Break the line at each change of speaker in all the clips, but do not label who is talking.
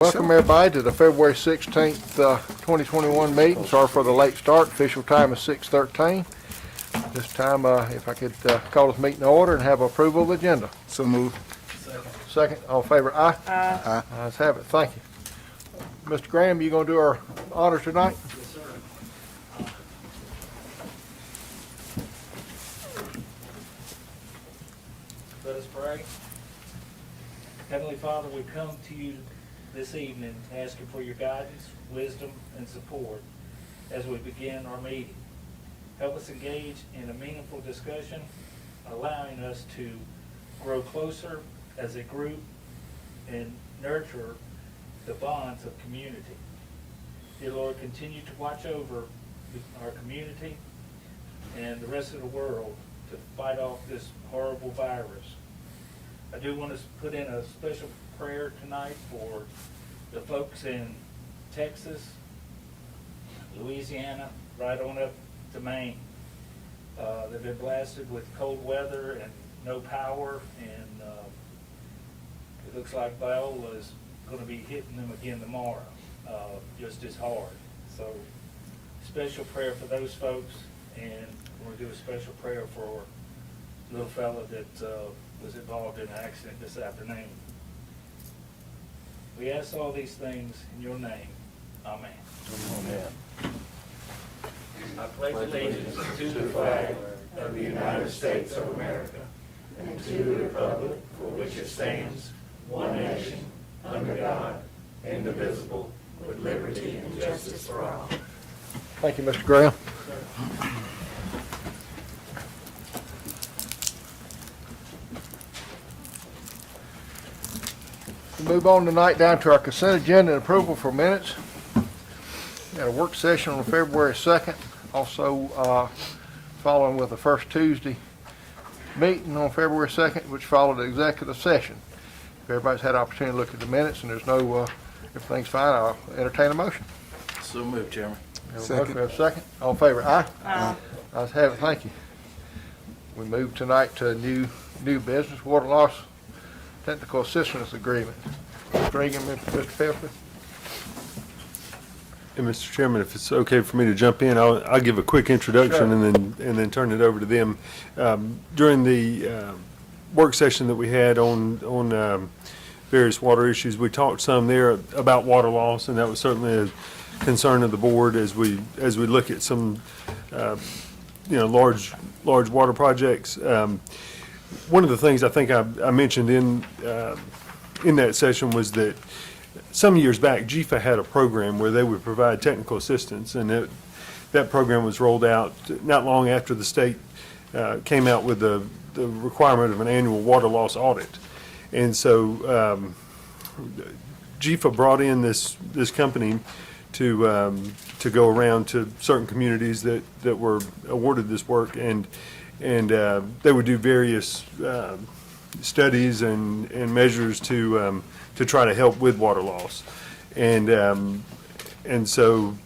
Welcome everybody to the February 16th, 2021 meeting. Sorry for the late start. Official time is 6:13. This time, if I could call this meeting to order and have approval of the agenda.
So moved.
Second, all in favor, aye?
Aye.
Ayes have it. Thank you. Mr. Graham, you going to do our honors tonight?
Yes, sir. Let us pray. Heavenly Father, we come to you this evening asking for your guidance, wisdom, and support as we begin our meeting. Help us engage in a meaningful discussion, allowing us to grow closer as a group and nurture the bonds of community. Dear Lord, continue to watch over our community and the rest of the world to fight off this horrible virus. I do want to put in a special prayer tonight for the folks in Texas, Louisiana, right on up to Maine. They've been blasted with cold weather and no power, and it looks like Viola is going to be hitting them again tomorrow, just as hard. So special prayer for those folks, and we're going to do a special prayer for a little fella that was involved in an accident this afternoon. We ask all these things in your name. Amen.
Amen.
I pledge allegiance
to the flag of the United States of America and to the republic for which it stands, one nation, under God, indivisible, with liberty and justice for all.
Thank you, Mr. Graham. We move on tonight down to our consent agenda and approval for minutes. We had a work session on February 2nd, also following with the first Tuesday meeting on February 2nd, which followed the executive session. If everybody's had an opportunity to look at the minutes and there's no, everything's fine, I'll entertain a motion.
So moved, Chairman.
We have a motion, we have a second. All in favor, aye? Aye. Ayes have it, thank you. We move tonight to a new business, water loss technical assistance agreement. Mr. Regan, Mr. Pepper.
And Mr. Chairman, if it's okay for me to jump in, I'll give a quick introduction.
Sure.
and then turn it over to them. During the work session that we had on various water issues, we talked some there about water loss, and that was certainly a concern of the board as we look at some large water projects. One of the things I think I mentioned in that session was that some years back, GFA had a program where they would provide technical assistance, and that program was rolled out not long after the state came out with the requirement of an annual water loss audit. And so GFA brought in this company to go around to certain communities that were awarded this work, and they would do various studies and measures to try to help with water loss. And so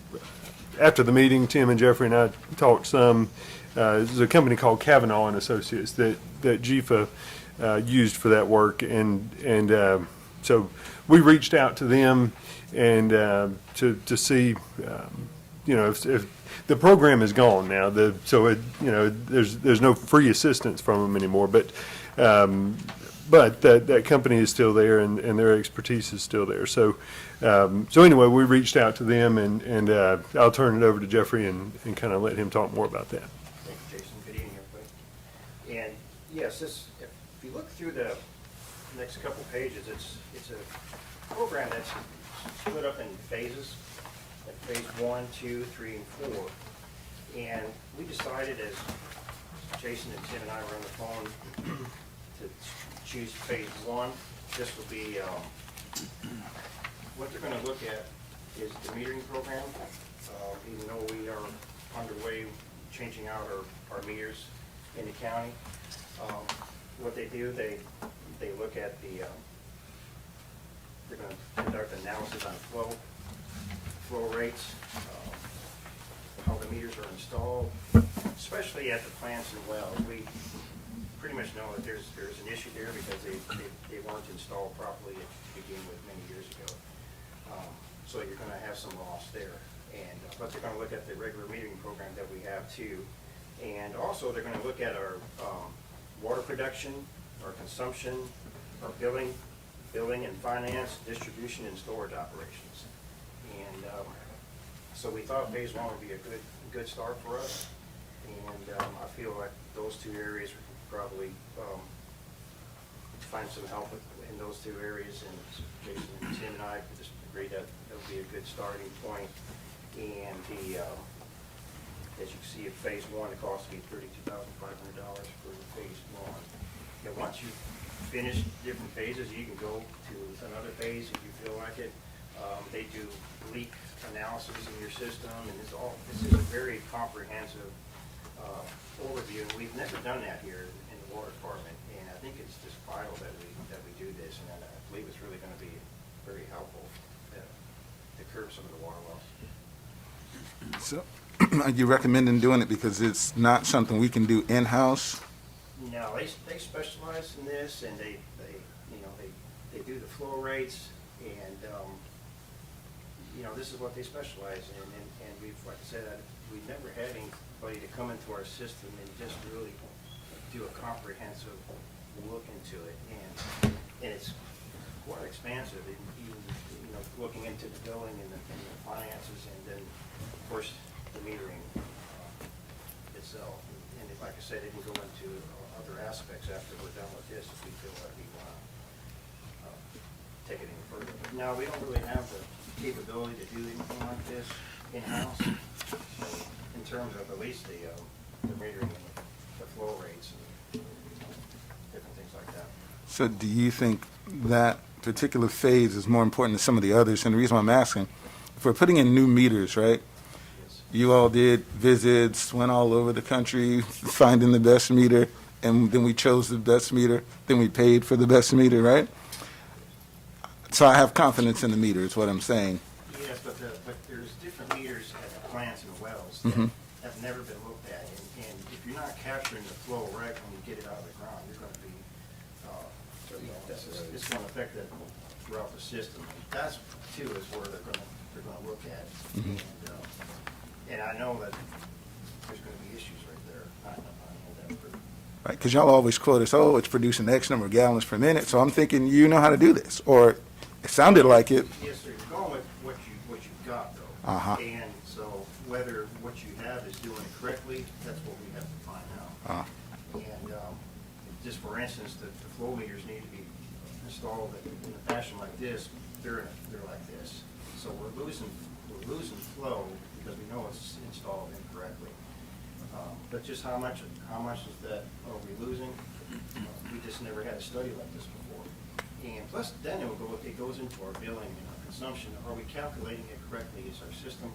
after the meeting, Tim and Jeffrey and I talked some. There's a company called Kavanaugh and Associates that GFA used for that work, and so we reached out to them and to see if the program is gone now. There's no free assistance from them anymore, but that company is still there, and their expertise is still there. So anyway, we reached out to them, and I'll turn it over to Jeffrey and kind of let him talk more about that.
Thank you, Jason. Good evening, everybody. And yes, if you look through the next couple pages, it's a program that's split up in phases, like phase 1, 2, 3, and 4. And we decided, as Jason and Tim and I were on the phone, to choose phase 1. This will be what they're going to look at is the metering program. Even though we are underway changing out our meters in the county, what they do, they look at they're going to conduct analysis on flow rates, how the meters are installed, especially at the plants and wells. We pretty much know that there's an issue there because they weren't installed properly to begin with many years ago. So you're gonna have some loss there. And, but they're gonna look at the regular metering program that we have too. And also, they're gonna look at our water production, our consumption, our billing and finance, distribution and storage operations. And so we thought phase one would be a good start for us. And I feel like those two areas we could probably find some help in those two areas. And Jason and Tim and I just agreed that would be a good starting point. And the as you can see, at phase one, the cost will be $32,500 for phase one. And once you finish different phases, you can go to another phase if you feel like it. They do leak analysis in your system, and this is a very comprehensive overview. And we've never done that here in the water department, and I think it's just vital that we do this. And I believe it's really going to be very helpful to curb some of the water loss.
So, are you recommending doing it because it's not something we can do in-house?
No, they specialize in this, and they do the flow rates, and this is what they specialize in. And we've, like I said, we've never had anybody to come into our system and just really do a comprehensive look into it, and it's quite expansive. Even looking into the billing and the finances, and then of course the metering itself. And like I said, it can go into other aspects after we're done with this if we feel like we want to take it any further. Now, we don't really have the capability to do anything like this in-house, in terms of at least the metering and the flow rates and different things like that.
So do you think that particular phase is more important than some of the others? And the reason why I'm asking, if we're putting in new meters, right? You all did visits, went all over the country, finding the best meter, and then we chose the best meter, then we paid for the best meter, right? So I have confidence in the meter, is what I'm saying.
Yes, but there's different meters at the plants and wells that have never been looked at. And if you're not capturing the flow right when you get it out of the ground, you're going to be, it's going to affect it throughout the system. And that's, too, is where they're going to look at. And I know that there's going to be issues right there. I know that.
Right, because y'all always quote us, oh, it's producing X number of gallons per minute, so I'm thinking you know how to do this, or it sounded like it.
Yes, sir. You're going with what you've got, though.
Uh-huh.
And so whether what you have is doing it correctly, that's what we have to find out. And just for instance, the flow meters need to be installed in a fashion like this. They're like this. So we're losing flow because we know it's installed incorrectly. But just how much is that are we losing? We just never had a study like this before. And plus, then it goes into our billing and our consumption. Are we calculating it correctly? Is our system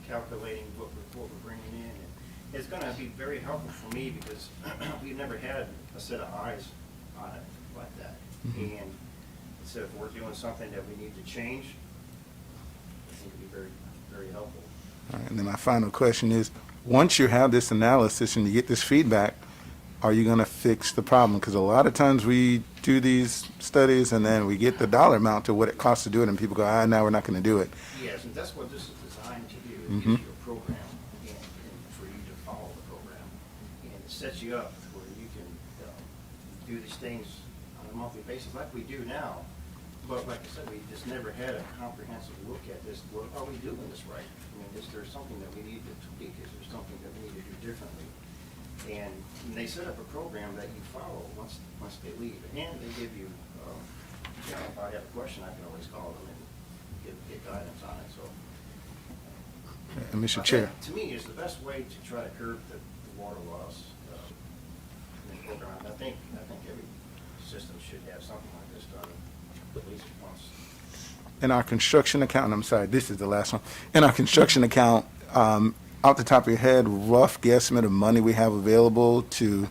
calculating what we're bringing in? And it's going to be very helpful for me because we've never had a set of eyes on it like that. And so if we're doing something that we need to change, I think it'd be very, very helpful.
All right, and then my final question is, once you have this analysis and you get this feedback, are you going to fix the problem? Because a lot of times we do these studies and then we get the dollar amount to what it costs to do it, and people go, now we're not going to do it.
Yes, and that's what this is designed to do. It gives you a program and for you to follow the program. And it sets you up where you can do these things on a monthly basis like we do now. But like I said, we just never had a comprehensive look at this. Well, are we doing this right? I mean, is there something that we need to tweak? Is there something that we need to do differently? And they set up a program that you follow once they leave. And they give you, if I have a question, I can always call them and get guidance on it. So,
And Mr.
I
Chair.
think, to me, is the best way to try to curb the water loss in the program. I think every system should have something like this done at least once.
In our construction account, and I'm sorry, this is the last one. In our construction account, out the top of your head, rough guesstimate of money we have available to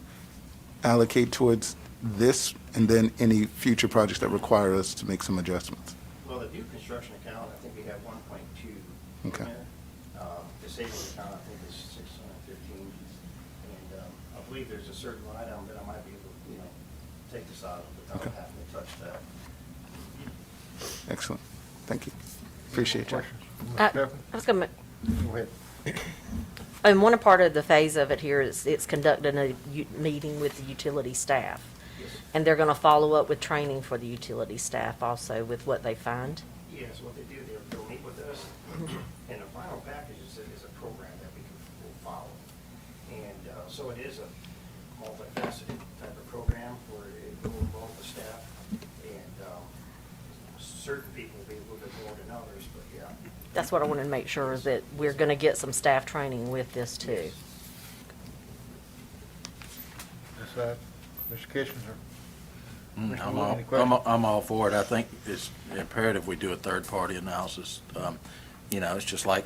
allocate towards this, and then any future projects that require us to make some adjustments?
Well, the new construction account, I think we have 1.2 in
Okay.
there. The savings account, I think, is 615. And I believe there's a certain line item that I might be able to, take this out of without
Okay.
having to touch that.
Excellent. Thank you. Appreciate you.
Ms. Stephanie?
I was gonna,
Go ahead.
and one part of the phase of it here is it's conducting a meeting with the utility staff. And they're gonna follow up with training for the utility staff also with what they find.
Yes, what they do, they'll meet with us, and the final package is a program that will follow. And so it is a multifaceted type of program where it will involve the staff, and certain people will be a little bit more than others, but yeah.
That's what I wanted to make sure is that we're gonna get some staff training with this too.
Ms. Mr. Kitchener? Mr.
I'm
Wood,
all,
any questions?
I'm all for it. I think it's imperative we do a third-party analysis. You know, it's just like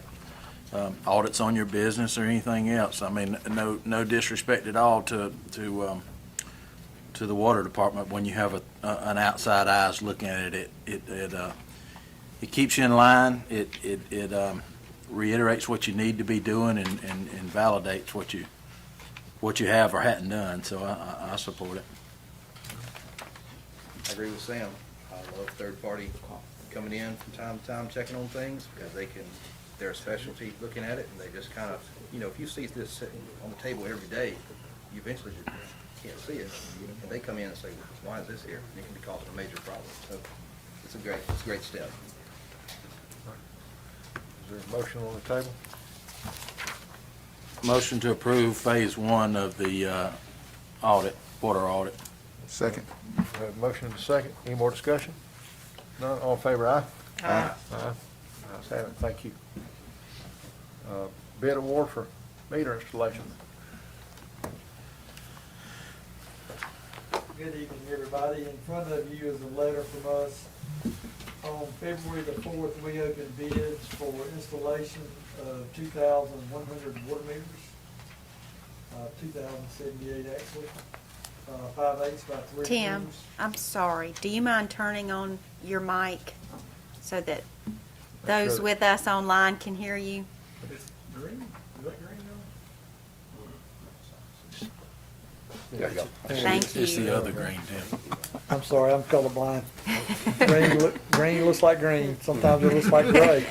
audits on your business or anything else. I mean, no disrespect at all to the water department. When you have an outside eyes looking at it, it keeps you in line. It reiterates what you need to be doing and validates what you have or hadn't done. So I support it.
I agree with Sam. I love third party coming in from time to time, checking on things, because they're a specialty looking at it, and they just kind of, if you see this sitting on the table every day, you eventually just can't see it. And they come in and say, well, why is this here? And it can be causing a major problem. So it's a great step.
Is there a motion on the table?
Motion to approve phase 1 of the audit, water audit.
Second.
We have a motion and a second. Any more discussion? None, all in favor, aye?
Aye.
Aye. Ayes have it, thank you. Bid award for meter installation.
Good evening, everybody. In front of you is a letter from us. On February the 4th, we opened bids for installation of 2,100 water meters, 2,078 actually, 5/8 by 3
Tim,
quarters.
I'm sorry. Do you mind turning on your mic so that those
sure.
with us online can hear you?
It's green, is that green
There you go.
Thank
It's the
you.
other green, Tim.
I'm sorry, I'm colorblind. Green looks like green, sometimes it looks like gray.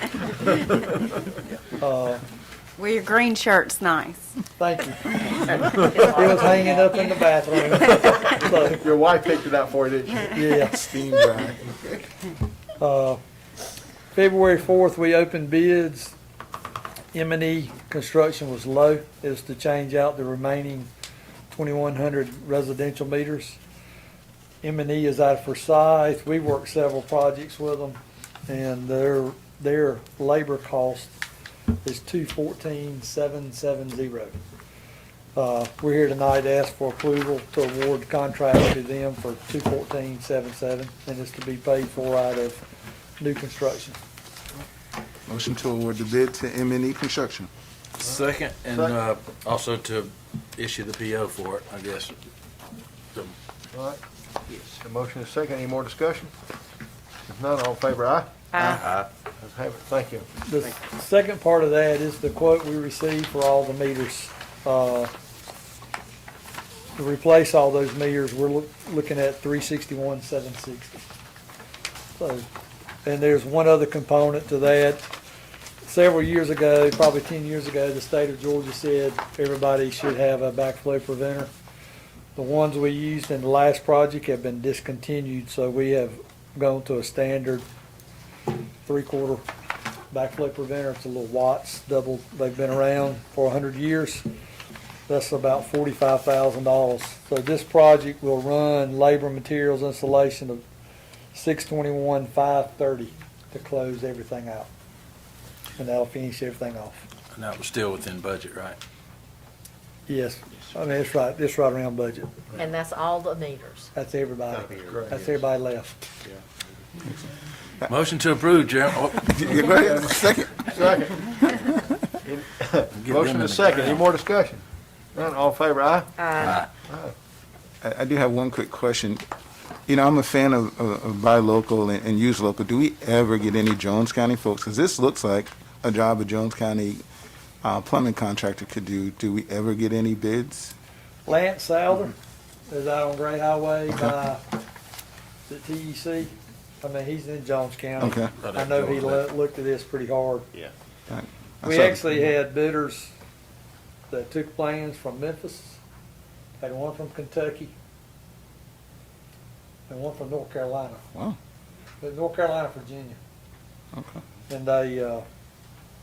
Well, your green shirt's nice.
Thank you. It was hanging up in the bathroom. So,
Your wife picked it out for you, didn't she?
yeah.
Steam dry.
February 4th, we opened bids. M&E construction was low. Is to change out the remaining 2,100 residential meters. M&E is out of Forsyth. We worked several projects with them, and their labor cost is $214,770. We're here tonight to ask for approval to award the contract to them for $214,770, and it's to be paid for out of new construction.
Motion to award the bid to M&E Construction.
Second, and also to issue the PO for it, I guess.
All right. Yes. The motion is second. Any more discussion? If none, all in favor, aye?
Aye.
Ayes have it, thank you.
The second part of that is the quote we received for all the meters. To replace all those meters, we're looking at $361,760. So, and there's one other component to that. Several years ago, probably 10 years ago, the state of Georgia said everybody should have a backflow preventer. The ones we used in the last project have been discontinued, so we have gone to a standard 3/4 backflow preventer. It's a little Watts, double. They've been around for 100 years. That's about $45,000. So this project will run labor, materials, installation of $621,530 to close everything out, and that'll finish everything off.
And that was still within budget, right?
Yes, I mean it's right around budget.
And that's all the meters.
That's everybody. That's everybody left.
Motion to approve, Jeremy. Oh,
Yeah, go ahead. Second.
Second.
get
Motion
them in
is
the
second. Any
ground.
more discussion? None, all in favor, aye?
Aye.
I do have one quick question. I'm a fan of buy local and use local. Do we ever get any Jones County folks? Because this looks like a job a Jones County plumbing contractor could do. Do we ever get any bids?
Lance Souther is out on Gray Highway by the TEC. I mean, he's in Jones County.
Okay.
I know he looked at this pretty hard.
Yeah.
Right. I
We
saw-
actually had bidders that took plans from Memphis, had one from Kentucky, and one from North Carolina.
Wow.
North Carolina, Virginia.
Okay.
And they,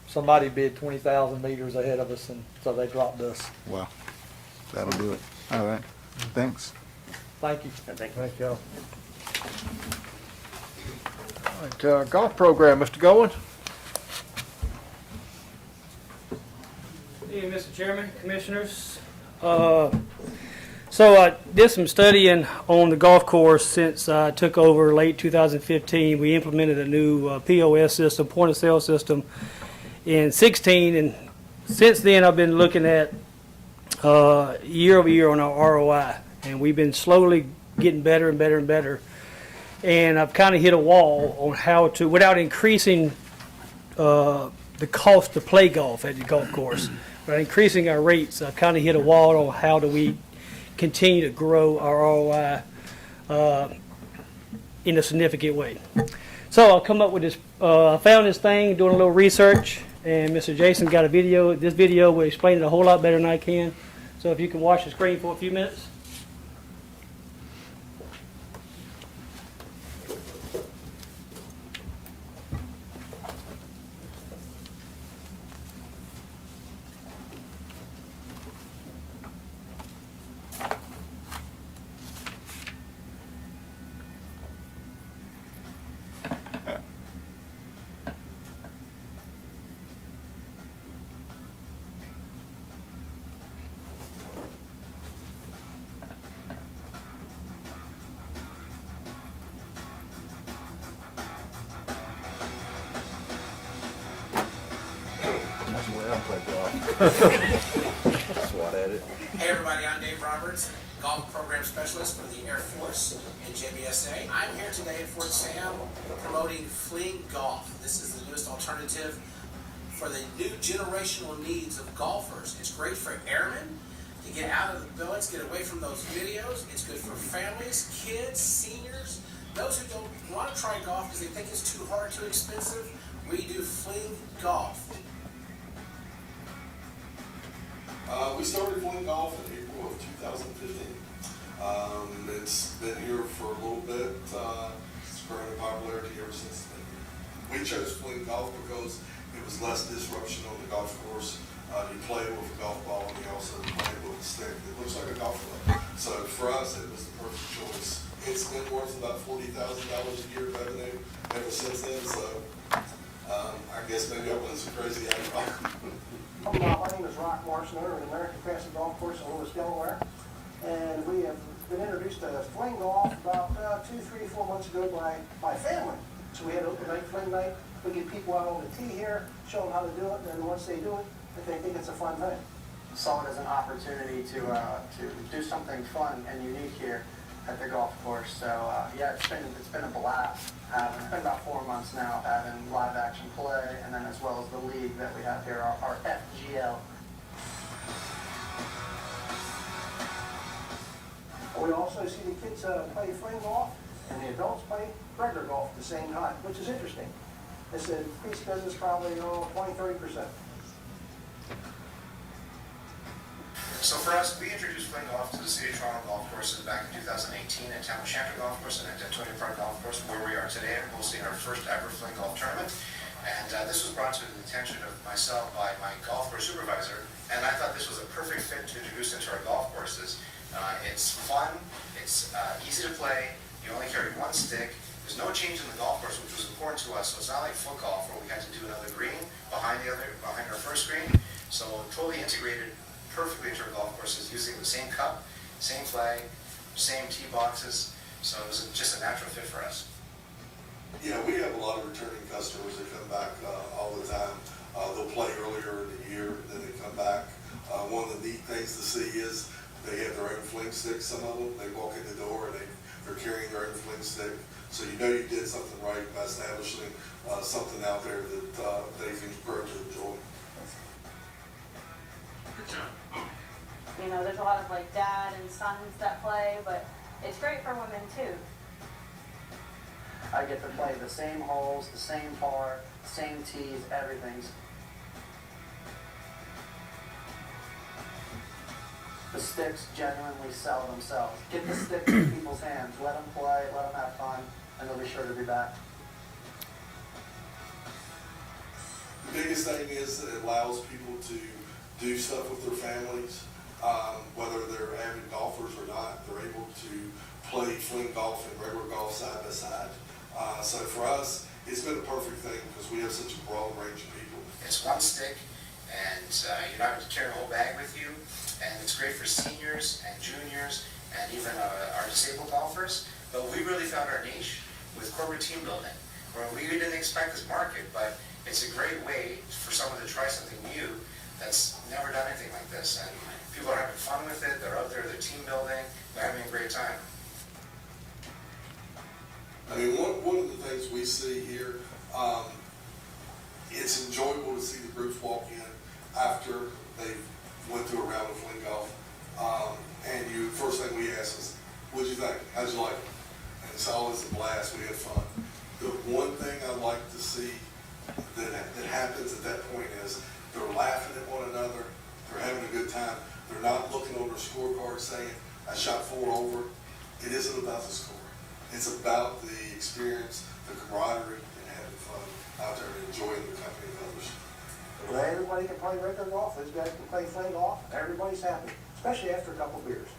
somebody bid 20,000 meters ahead of us, and so they dropped us.
Wow. That'll do it. All right. Thanks.
Thank you.
Thank y'all. All right, golf program, Mr. Goins?
Hey, Mr. Chairman, Commissioners. So I did some studying on the golf course since I took over late 2015. We implemented a new POS system, point of sale system, in 16, and since then I've been looking at year over year on our ROI, and we've been slowly getting better and better and better. And I've kind of hit a wall on how to, without increasing the cost to play golf at the golf course, by increasing our rates, I've kind of hit a wall on how do we continue to grow our ROI in a significant way. So I'll come up with this, I found this thing, doing a little research, and Mr. Jason got a video. This video will explain it a whole lot better than I can. So if you can watch the screen for a few minutes.
Hey everybody, I'm Dave Roberts, Golf Program Specialist for the Air Force and JBSA. I'm here today at Fort Sam promoting Fling Golf. This is the newest alternative for the new generational needs of golfers. It's great for airmen to get out of the billets, get away from those videos. It's good for families, kids, seniors, those who don't want to try golf because they think it's too hard, too expensive. We do Fling Golf.
We started Fling Golf in April of 2015. It's been here for a little bit. It's grown in popularity ever since then. We chose Fling Golf because it was less disruption on the golf course. You play with a golf ball and you also play with a stick. It looks like a golf club. So for us, it was the perfect choice. It's been worth about $40,000 a year revenue ever since then. So I guess maybe I wasn't so crazy out of golf.
My name is Rock Morrison, owner of the American Classic Golf Course in Lewis, Delaware. And we have been introduced to Fling Golf about 2, 3, 4 months ago by family. So we had open night, Fling night. We get people out on the tee here, show them how to do it, and then once they do it, they think it's a fun thing.
Saw it as an opportunity to do something fun and unique here at the golf course. So yeah, it's been a blast. It's been about 4 months now having live action play, and then as well as the league that we have here, our FGL.
We also see the kids play Fling Golf, and the adults play regular golf at the same time, which is interesting. It's an increased business probably 20-30%.
So for us, we introduced Fling Golf to the City of Toronto golf courses back in 2018 at Tamashanta Golf Course and at Antonio Park Golf Course, where we are today, hosting our first ever Fling Golf tournament. And this was brought to the attention of myself by my golf course supervisor, and I thought this was a perfect fit to introduce into our golf courses. It's fun, it's easy to play, you only carry one stick, there's no change in the golf course, which was important to us, so it's not like foot golf where we had to do another green behind our first green. So totally integrated perfectly into our golf courses using the same cup, same flag, same tee boxes, so it was just a natural fit for us.
Yeah, we have a lot of returning customers that come back all the time. They'll play earlier in the year, then they come back. One of the neat things to see is they have their own fling stick, some of them. They walk in the door and they're carrying their own fling stick. So you know you did something right by establishing something out there that they can grow to enjoy.
You know, there's a lot of like dad and sons that play, but it's great for women too.
I get to play the same holes, the same par, same tees, everything's. The sticks genuinely sell themselves. Get the sticks in people's hands, let them play, let them have fun, and they'll be sure to be back.
The biggest thing is that it allows people to do stuff with their families, whether they're avid golfers or not. They're able to play fling golf and regular golf side by side. So for us, it's been a perfect thing because we have such a broad range of people.
It's one stick, and you're not going to carry a whole bag with you, and it's great for seniors and juniors and even our disabled golfers. But we really found our niche with corporate team building, where we didn't expect this market, but it's a great way for someone to try something new that's never done anything like this. And people are having fun with it, they're out there, they're team building, they're having a great time.
I mean, one of the things we see here, it's enjoyable to see the groups walk in after they went through a round of fling golf. And first thing we ask is, what'd you think? How'd you like it? And it's always a blast. We have fun. The one thing I like to see that happens at that point is they're laughing at one another. They're having a good time. They're not looking on their scorecard saying, I shot 4 over. It isn't about the score. It's about the experience, the camaraderie, and having fun out there and enjoying the company of others.
Well, everybody can play regular golf. Those guys can play fling golf. Everybody's happy, especially after a couple beers.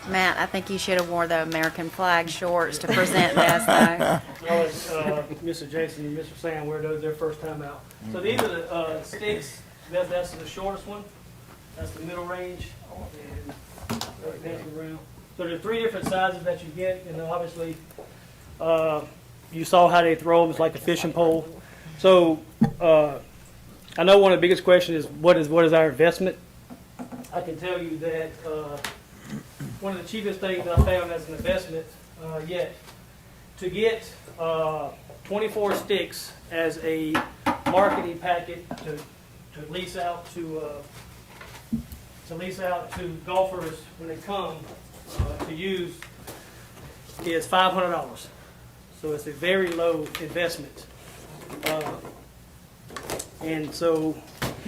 Matt, I think you should have wore the American flag shorts to present this, though.
I'll let Mr. Jason and Mr. Sam wear those their first time out. So these are the sticks. That's the shortest one. That's the middle range. And that's the round. So there's 3 different sizes that you get, and obviously you saw how they throw them. It's like a fishing pole. So I know one of the biggest questions is what is our investment? I can tell you that one of the cheapest things I found as an investment yet, to get 24 sticks as a marketing packet to lease out to golfers when they come to use is $500. So it's a very low investment. And so,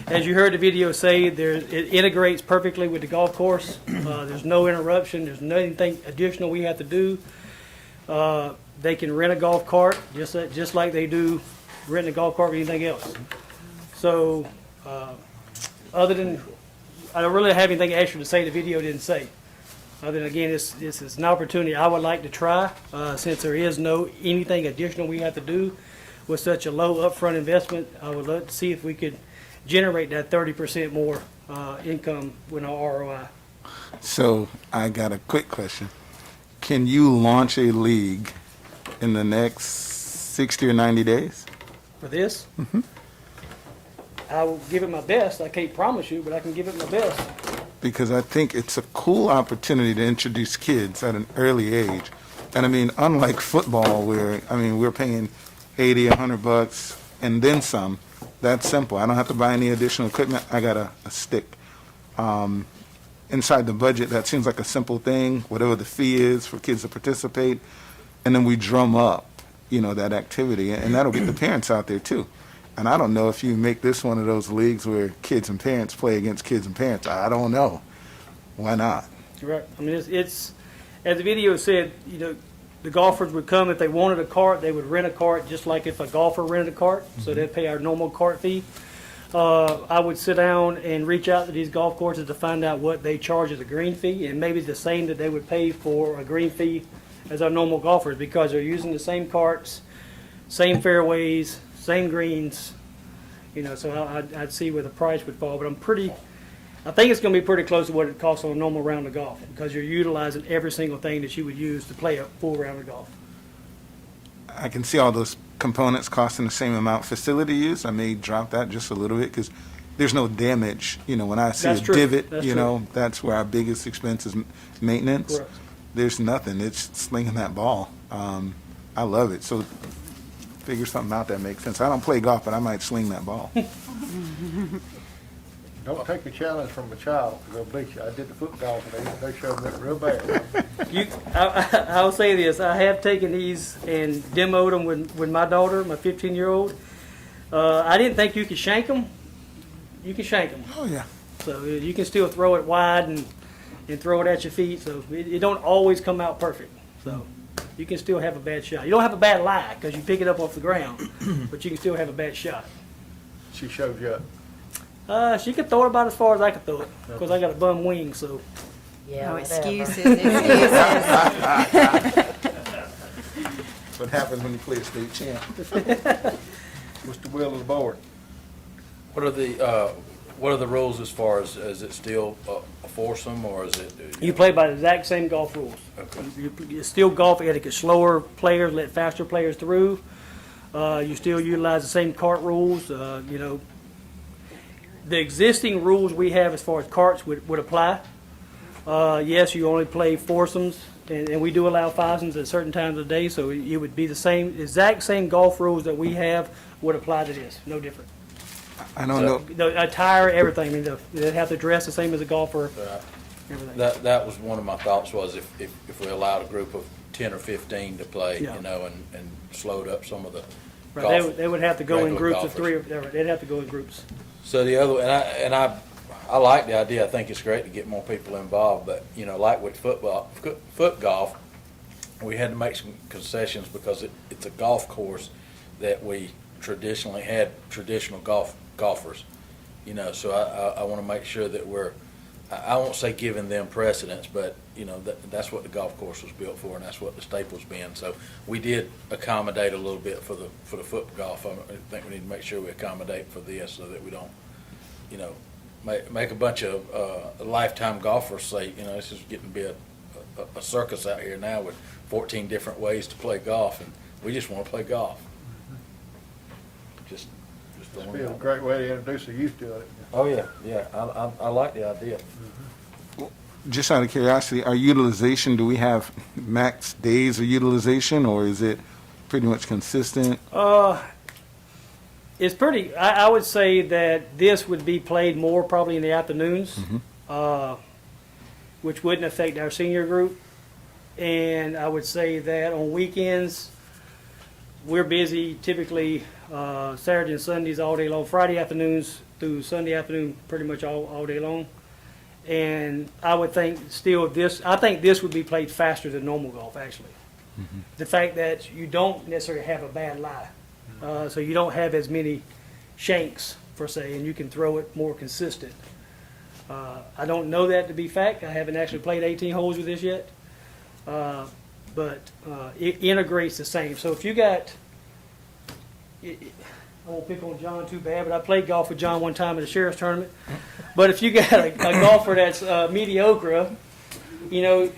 as you heard the video say, it integrates perfectly with the golf course. There's no interruption. There's nothing additional we have to do. They can rent a golf cart just like they do rent a golf cart or anything else. So, other than, I don't really have anything extra to say the video didn't say. Other than, again, this is an opportunity I would like to try since there is anything additional we have to do with such a low upfront investment. I would love to see if we could generate that 30% more income with our ROI.
So I got a quick question. Can you launch a league in the next 60 or 90 days?
For this? Mm-hmm. I will give it my best. I can't promise you, but I can give it my best.
Because I think it's a cool opportunity to introduce kids at an early age. And I mean, unlike football where, we're paying $80, $100 and then some. That's simple. I don't have to buy any additional equipment. I got a stick. Inside the budget, that seems like a simple thing, whatever the fee is for kids to participate. And then we drum up, that activity. And that'll get the parents out there too. And I don't know if you make this one of those leagues where kids and parents play against kids and parents. I don't know. Why not?
Right. It's as the video said, the golfers would come if they wanted a cart, they would rent a cart just like if a golfer rented a cart. So they'd pay our normal cart fee. I would sit down and reach out to these golf courses to find out what they charge as a green fee, and maybe the same that they would pay for a green fee as our normal golfers, because they're using the same carts, same fairways, same greens, so I'd see where the price would fall. But I think it's going to be pretty close to what it costs on a normal round of golf, because you're utilizing every single thing that you would use to play a full round of golf.
I can see all those components costing the same amount. Facility use, I may drop that just a little bit because there's no damage. When I see
That's
a
true.
divot,
That's true.
That's where our biggest expense is maintenance.
Correct.
There's nothing. It's slinging that ball. I love it. So figure something out that makes sense. I don't play golf, but I might sling that ball.
Don't take a challenge from a child, because they'll beat you. I did the foot golf, and they showed me real bad.
I'll say this, I have taken these and demoed them with my daughter, my 15-year-old. I didn't think you could shank them. You can shank them.
Oh, yeah.
So you can still throw it wide and throw it at your feet. So it don't always come out perfect. So you can still have a bad shot. You don't have a bad lie because you pick it up off the ground, but you can still have a bad shot.
She showed you up.
She could throw it about as far as I could throw it because I got a bum wing. So
Yeah,
No
whatever.
excuses,
What happens when you play a state champ?
What's the will of the board?
What are the rules as far as, is it still a foursome, or is it?
you play by the exact same golf rules.
Okay.
You still golf etiquette. Slower players let faster players through. You still utilize the same cart rules. You know, the existing rules we have as far as carts would apply. Yes, you only play foursomes, and we do allow foursomes at certain times of the day, so it would be the same, exact same golf rules that we have would apply to this, no different.
I don't know.
The attire, everything, I mean, they have to dress the same as a golfer, everything.
That was one of my thoughts, was if we allowed a group of 10 or 15 to play,
Yeah.
you know, and slowed up some of the
Right,
golf.
they would have to go in
regular
groups of
golfers.
three, they'd have to go in groups.
So the other, I like the idea. I think it's great to get more people involved, but, you know, like with foot golf, we had to make some concessions because it's a golf course that we traditionally had traditional golfers, you know, so I want to make sure that I won't say giving them precedence, but, you know, that's what the golf course was built for, and that's what the Staples been. So we did accommodate a little bit for the foot golf. I think we need to make sure we accommodate for this so that we don't, you know, make a bunch of lifetime golfers say, you know, this is getting to be a circus out here now with 14 different ways to play golf, and we just want to play golf. Just don't
It'd be a
want to.
great way to introduce the youth to it.
Oh, yeah, I like the idea.
Just out of curiosity, our utilization, do we have max days of utilization, or is it pretty much consistent?
It's pretty, I would say that this would be played more probably in the afternoons, which wouldn't affect our senior group. And I would say that on weekends, we're busy typically Saturday and Sundays all day long, Friday afternoons through Sunday afternoon, pretty much all day long. And I would think still I think this would be played faster than normal golf, actually. The fact that you don't necessarily have a bad lie. So you don't have as many shanks, per se, and you can throw it more consistent. I don't know that to be fact. I haven't actually played 18 holes with this yet. But it integrates the same. So if you got, I won't pick on John too bad, but I played golf with John one time at a sheriff's tournament. But if you got a golfer that's mediocre, you know,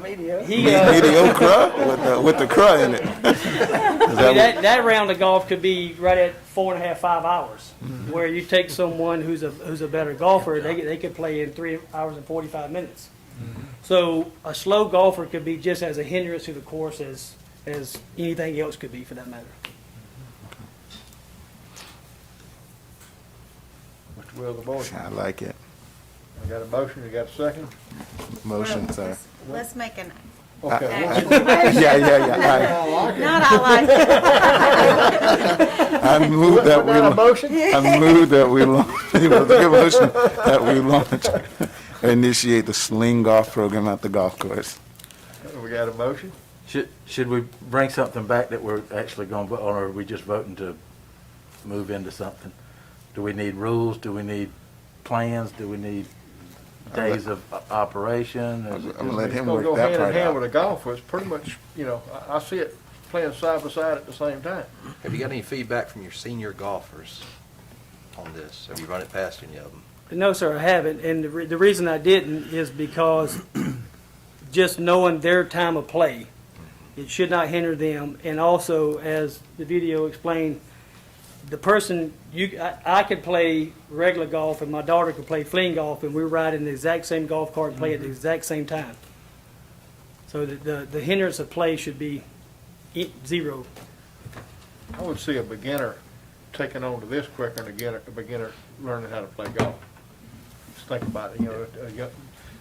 Mediocre.
Mediocre with the cruh in it.
that round of golf could be right at 4.5, 5 hours. Where you take someone who's a better golfer, they could play in 3 hours and 45 minutes. So a slow golfer could be just as a hindrance to the course as anything else could be, for that matter.
What's the will of the board?
I like it.
I got a motion, you got a second?
Motion, sir.
Let's make an
Okay.
Yeah.
Not I like it.
I move that we.
Not a motion?
I move that we launch. It was a good motion that we launch, initiate the sling golf program at the golf course.
We got a motion?
Should we bring something back that we're actually going to vote on, or are we just voting to move into something? Do we need rules? Do we need plans? Do we need days of operation?
I'm gonna let him
It's
work
gonna go
that
hand in
part
hand
out.
with a golfer. It's pretty much, you know, I see it playing side by side at the same time.
Have you got any feedback from your senior golfers on this? Have you run it past any of them?
No, sir, I haven't. And the reason I didn't is because just knowing their time of play, it should not hinder them. And also, as the video explained, the person, I could play regular golf and my daughter could play fling golf, and we ride in the exact same golf cart and play at the exact same time. So the hindrance of play should be zero.
I would see a beginner taking on to this quicker than a beginner learning how to play golf. think about it,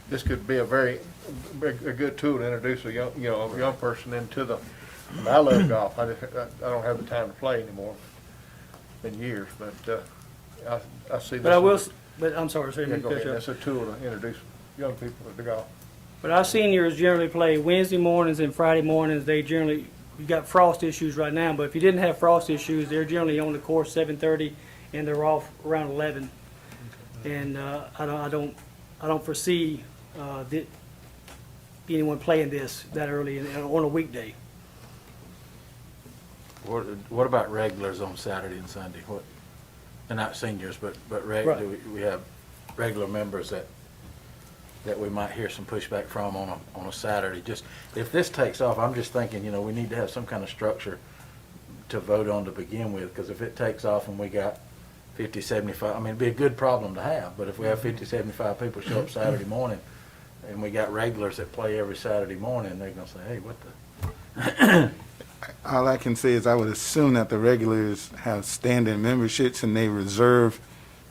this could be a good tool to introduce a young person into the, I love golf. I don't have the time to play anymore. It's been years, but, I see this.
But I will, but I'm sorry, sir.
Yeah, go ahead. That's a tool to introduce young people to golf.
But our seniors generally play Wednesday mornings and Friday mornings. They generally, you got frost issues right now, but if you didn't have frost issues, they're generally on the course 7:30 and they're off around 11. And I don't foresee anyone playing this that early on a weekday.
What about regulars on Saturday and Sunday? What, and not seniors, but
Right.
do we have regular members that we might hear some pushback from on a Saturday? Just, if this takes off, I'm just thinking, we need to have some kind of structure to vote on to begin with, because if it takes off and we got 50, 75, I mean, it'd be a good problem to have, but if we have 50, 75 people show up Saturday morning, and we got regulars that play every Saturday morning, they're gonna say, hey, what the?
All I can say is I would assume that the regulars have standing memberships and they reserve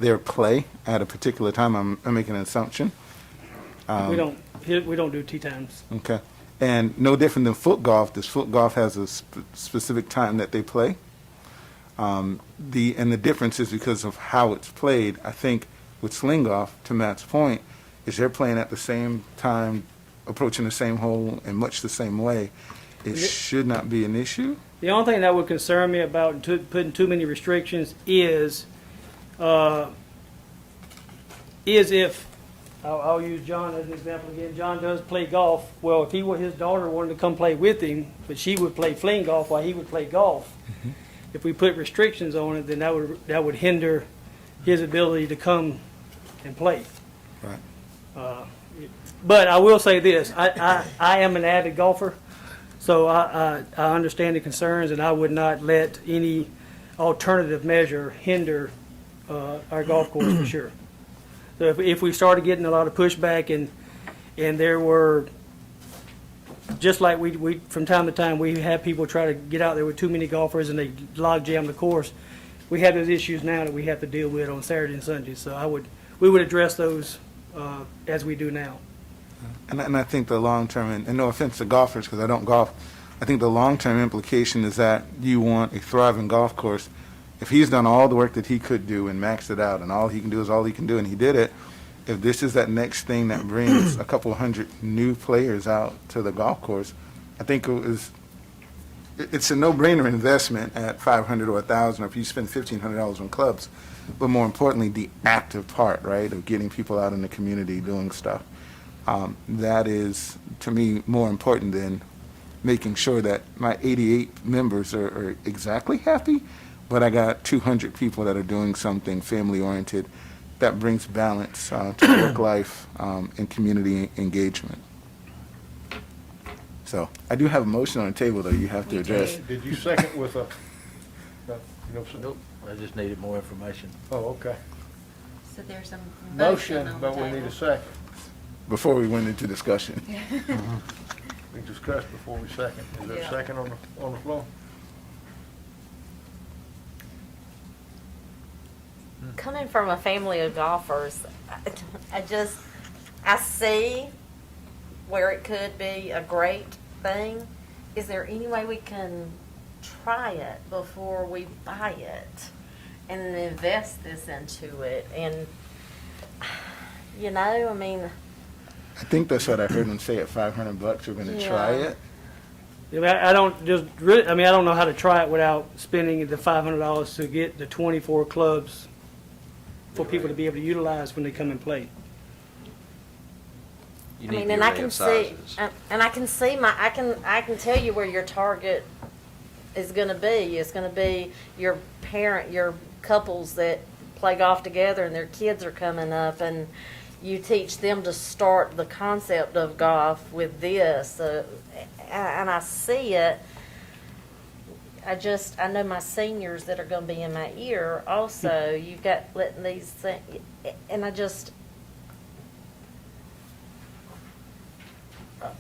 their play at a particular time. I'm making an assumption.
We don't do tee times.
Okay. And no different than foot golf. Does foot golf has a specific time that they play? The difference is because of how it's played. I think with sling golf, to Matt's point, is they're playing at the same time, approaching the same hole in much the same way. It should not be an issue.
The only thing that would concern me about putting too many restrictions is if, I'll use John as an example again. John does play golf. Well, if his daughter wanted to come play with him, but she would play fling golf while he would play golf. Mm-hmm. If we put restrictions on it, then that would hinder his ability to come and play.
Right.
But I will say this: I am an avid golfer. So I understand the concerns, and I would not let any alternative measure hinder our golf course for sure. So if we started getting a lot of pushback and there were, just like we from time to time, we have people try to get out there with too many golfers and they log jam the course. We have those issues now that we have to deal with on Saturday and Sunday. So we would address those as we do now.
And I think the long-term, and no offense to golfers because I don't golf, I think the long-term implication is that you want a thriving golf course. If he's done all the work that he could do and maxed it out and all he can do is all he can do and he did it, if this is that next thing that brings a couple hundred new players out to the golf course, I think it's a no-brainer investment at $500 or $1,000 or if you spend $1,500 on clubs. But more importantly, the active part, right, of getting people out in the community doing stuff. That is, to me, more important than making sure that my 88 members are exactly happy, but I got 200 people that are doing something family-oriented that brings balance to work life and community engagement. So I do have a motion on the table, though, you have to address.
Did you second with a?
Nope, I just needed more information.
Oh, okay.
So there's a
Motion,
on the
but we need a
table.
second.
Before we went into discussion.
We discussed before we second. Is there a
Yeah.
second on the floor?
Coming from a family of golfers, I see where it could be a great thing. Is there any way we can try it before we buy it and invest this into it? And, I mean,
I think that's what I heard him say at $500 we're going to try
Yeah.
it.
I don't know how to try it without spending the $500 to get the 24 clubs for people to be able to utilize when they come and play.
You
I
need
mean,
the
and I
array
can
of
see,
sizes.
and I can see I can tell you where your target is going to be. It's going to be your couples that play golf together and their kids are coming up, and you teach them to start the concept of golf with this. And I see it. I know my seniors that are going to be in my ear also. You've got letting these things, and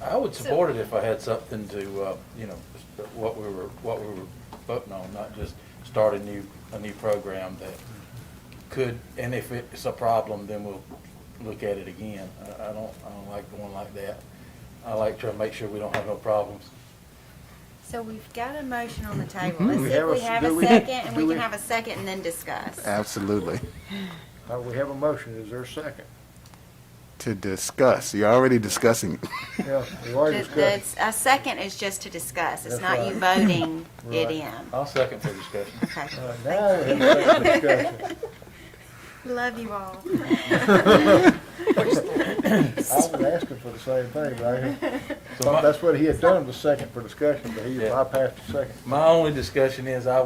I would support it if I had something to, what we were voting on, not just start a new program that could, and if it's a problem, then we'll look at it again. I don't like going like that. I like to make sure we don't have no problems.
So we've got a motion on the table.
Mhm.
Let's see if we have a second, and we can have a second and then discuss.
Absolutely.
We have a motion, is there a second?
To discuss. You're already discussing it.
Yeah, we already discussed.
A second is just to discuss. It's
That's
not
right.
you voting it
Right.
in.
I'll second for discussion.
Okay.
Now we have a second discussion.
Love you all.
I was asking for the same thing, right? So that's what he had done, was second for discussion, but he bypassed the second.
My only discussion is I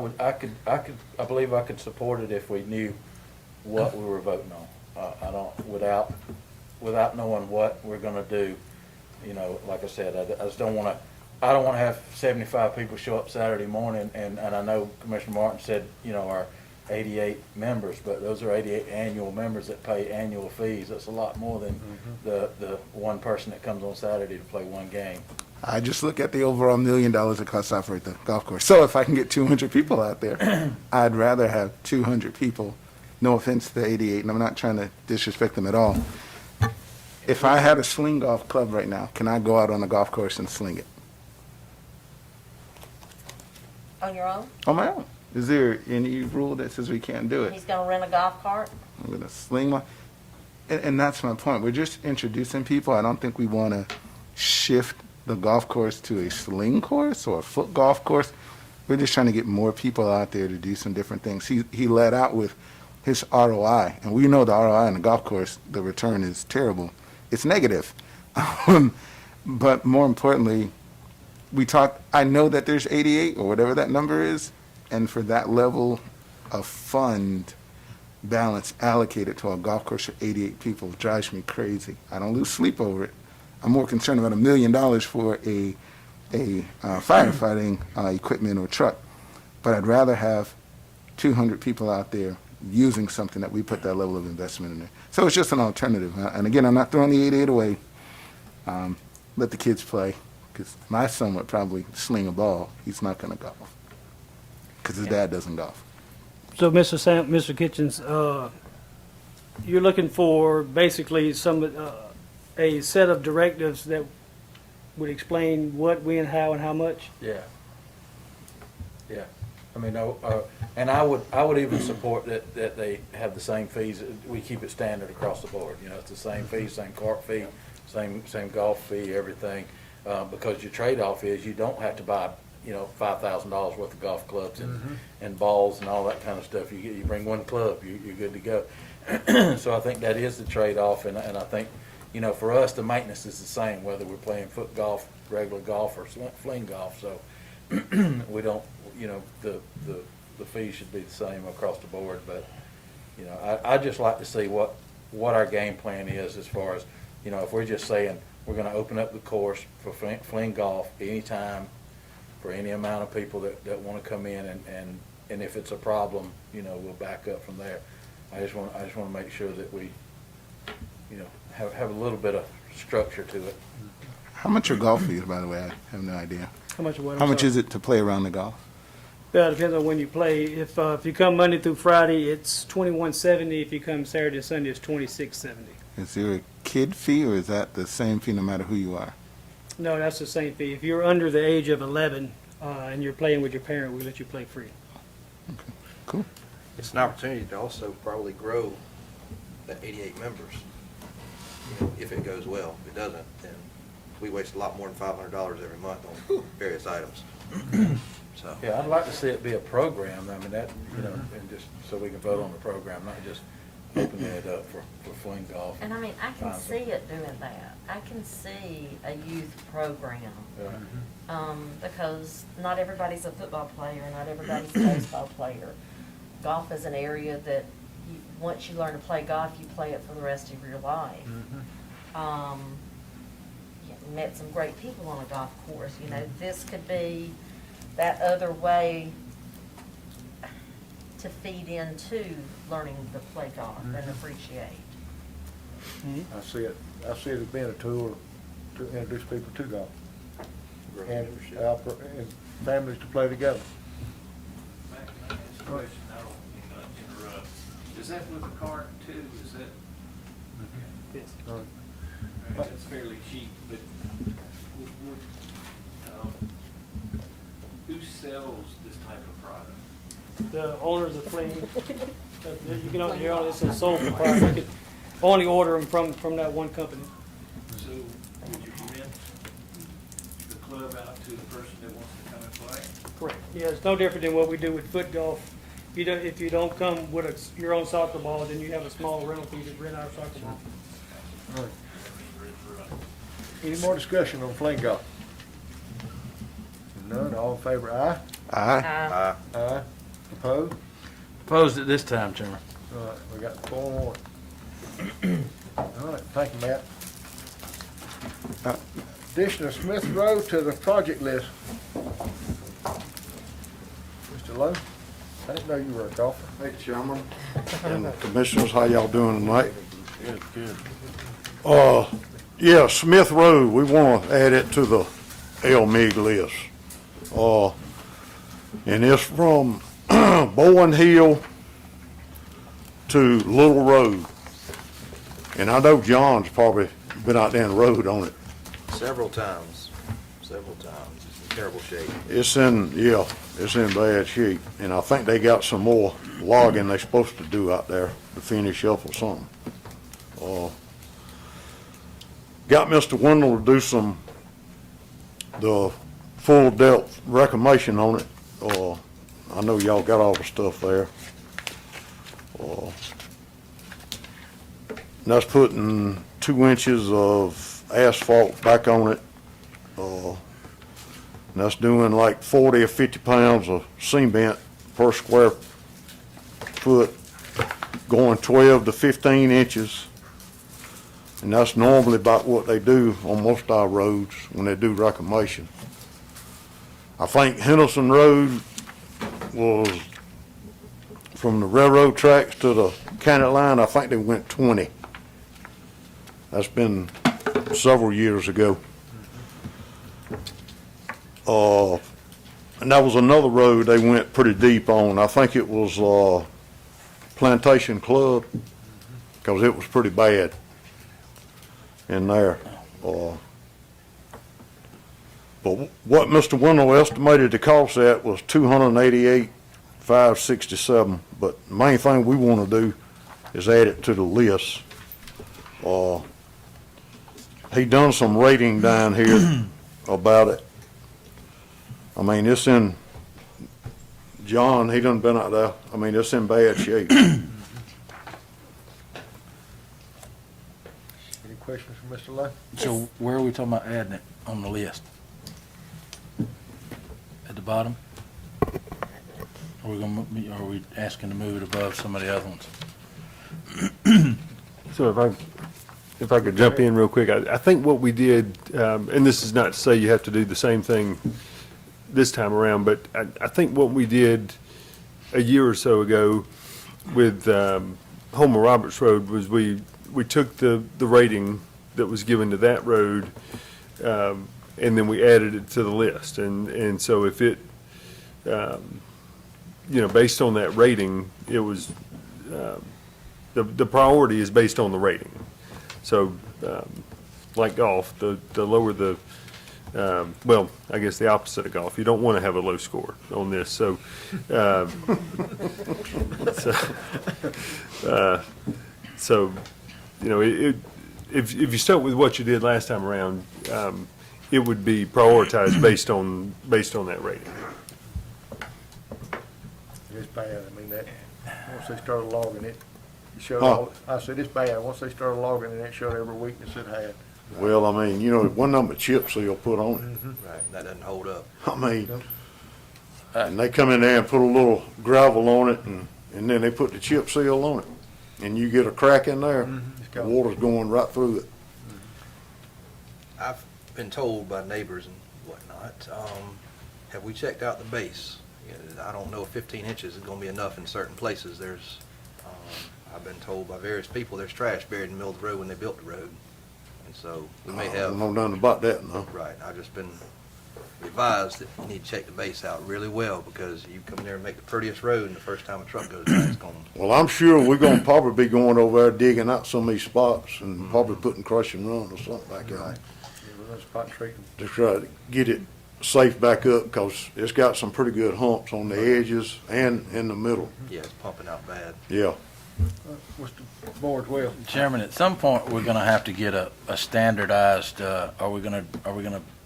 believe I could support it if we knew what we were voting on. I don't, without knowing what we're gonna do, you know, like I said, I just don't wanna, I don't wanna have 75 people show up Saturday morning, and I know Commissioner Martin said, you know, our 88 members, but those are 88 annual members that pay annual fees. That's a lot more than the one person that comes on Saturday to play one game.
I just look at the overall $1 million it costs to operate the golf course. So if I can get 200 people out there, I'd rather have 200 people. No offense to the 88, and I'm not trying to disrespect them at all. If I had a sling golf club right now, can I go out on the golf course and sling it?
On your own?
On my own. Is there any rule that says we can't do it?
He's gonna rent a golf cart?
I'm going to sling my... And that's my point. We're just introducing people. I don't think we want to shift the golf course to a sling course or a foot golf course. We're just trying to get more people out there to do some different things. He led out with his ROI, and we know the ROI on the golf course, the return is terrible. It's negative. But more importantly, I know that there's 88 or whatever that number is, and for that level of fund balance allocated to a golf course for 88 people drives me crazy. I don't lose sleep over it. I'm more concerned about $1 million for a firefighting equipment or truck, but I'd rather have 200 people out there using something that we put that level of investment in there. So it's just an alternative. And again, I'm not throwing the 88 away. Let the kids play, because my son would probably sling a ball. He's not going to golf because his dad doesn't golf.
So, Mr. Kitchens, you're looking for basically a set of directives that would explain what, when, how, and how much?
Yeah. Yeah. I mean, and I would even support that they have the same fees. We keep it standard across the board. You know, it's the same fee, same cart fee, same golf fee, everything. Because your trade-off is you don't have to buy, you know, $5,000 worth of golf clubs and balls and all that kind of stuff. You bring one club, you're good to go. So I think that is the trade-off, and I think, you know, for us, the maintenance is the same, whether we're playing foot golf, regular golf, or fling golf. So we don't, you know, the fees should be the same across the board. But, you know, I just like to see what our game plan is as far as, you know, if we're just saying we're going to open up the course for fling golf anytime for any amount of people that want to come in, and if it's a problem, you know, we'll back up from there. I just want to make sure that we, you know, have a little bit of structure to it.
How much are golf fees, by the way? I have no idea.
How much of what?
How much is it to play around the golf?
Yeah, it depends on when you play. If you come Monday through Friday, it's $21.70. If you come Saturday or Sunday, it's $26.70.
Is there a kid fee, or is that the same fee no matter who you are?
No, that's the same fee. If you're under the age of 11 and you're playing with your parent, we let you play free.
Okay, cool.
It's an opportunity to also probably grow the 88 members, you know, if it goes well. If it doesn't, then we waste a lot more than $500 every month on various items. So
Yeah, I'd like to see it be a program. I mean, that, you know, and just so we can vote on the program, not just opening it up for fling golf.
And I mean, I can see it doing that. I can see a youth program. Because not everybody's a football player, not everybody's a baseball player. Golf is an area that once you learn to play golf, you play it for the rest of your life. Met some great people on a golf course. You know, this could be that other way to feed into learning to play golf and appreciate.
I see it as being a tool to introduce people to golf. And families to play together.
Can I ask a question? I don't mean to interrupt. Is that with the cart too? Is that?
Yes.
It's fairly cheap, but who sells this type of product?
The owners of Fling, you can only, it's a sole proprietor. You could only order them from that one company.
So would you rent the club out to the person that wants to come and play?
Correct. Yeah, it's no different than what we do with foot golf. If you don't come with your own soccer ball, then you have a small rental fee to rent our soccer ball.
All right. Any more discussion on fling golf? None, all in favor, aye?
Aye.
Aye. Opposed?
Opposed at this time, Chairman.
All right, we got 4-1. All right, thank you, Matt. Addition of Smith Road to the project list. Mr. Lowe, I didn't know you were a golfer.
Hey, Chairman and Commissioners, how y'all doing tonight?
Good, good.
Yeah, Smith Road, we want to add it to the LMIG list. And it's from Bowen Hill to Little Road. And I know John's probably been out there on the road on it.
Several times. It's in terrible shape.
It's in bad shape. And I think they got some more logging they're supposed to do out there to finish up or something. Got Mr. Wendell to do the full depth reclamation on it. I know y'all got all the stuff there. That's putting 2 inches of asphalt back on it. And that's doing like 40 or 50 pounds of cement per square foot, going 12 to 15 inches. And that's normally about what they do on most of our roads when they do reclamation. I think Henderson Road was from the railroad tracks to the county line, I think they went 20. That's been several years ago. And that was another road they went pretty deep on. I think it was Plantation Club, because it was pretty bad in there. But what Mr. Wendell estimated the cost at was $288,567. But the main thing we want to do is add it to the list. He done some rating down here about it. I mean, it's in, John, he done been out there. I mean, it's in bad shape.
Any questions for Mr. Lowe?
So where are we talking about adding it on the list? At the bottom? Are we asking to move it above some of the other ones?
So if I could jump in real quick, I think what we did, and this is not to say you have to do the same thing this time around, but I think what we did a year or so ago with Homer Roberts Road was we took the rating that was given to that road, and then we added it to the list. And so if it, based on that rating, it was, the priority is based on the rating. So, like golf, the lower the, well, I guess the opposite of golf. You don't want to have a low score on this. So, if you start with what you did last time around, it would be prioritized based on that rating.
It's bad. I mean, that, once they started logging it, it showed all, I said, it's bad. Once they started logging it, it showed every weakness it had.
Well, I mean, one number chip seal put on it.
Right, that doesn't hold up.
I mean, and they come in there and put a little gravel on it, and then they put the chip seal on it. And you get a crack in there, the water's going right through it.
I've been told by neighbors and whatnot, have we checked out the base? I don't know if 15 inches is going to be enough in certain places. There's, I've been told by various people, there's trash buried in the middle of the road when they built the road. And so we may have.
I don't know nothing about that, no.
Right, I've just been advised that you need to check the base out really well, because you come there and make the prettiest road, and the first time a truck goes by, it's going to.
Well, I'm sure we're gonna probably be going over there digging out some of these spots and probably putting crush and run or something back there.
Spot treating.
To try to get it safe back up, because it's got some pretty good humps on the edges and in the middle.
Yeah, it's pumping out bad.
Yeah.
What's the board's will?
Chairman, at some point, we're gonna have to get a standardized, are we gonna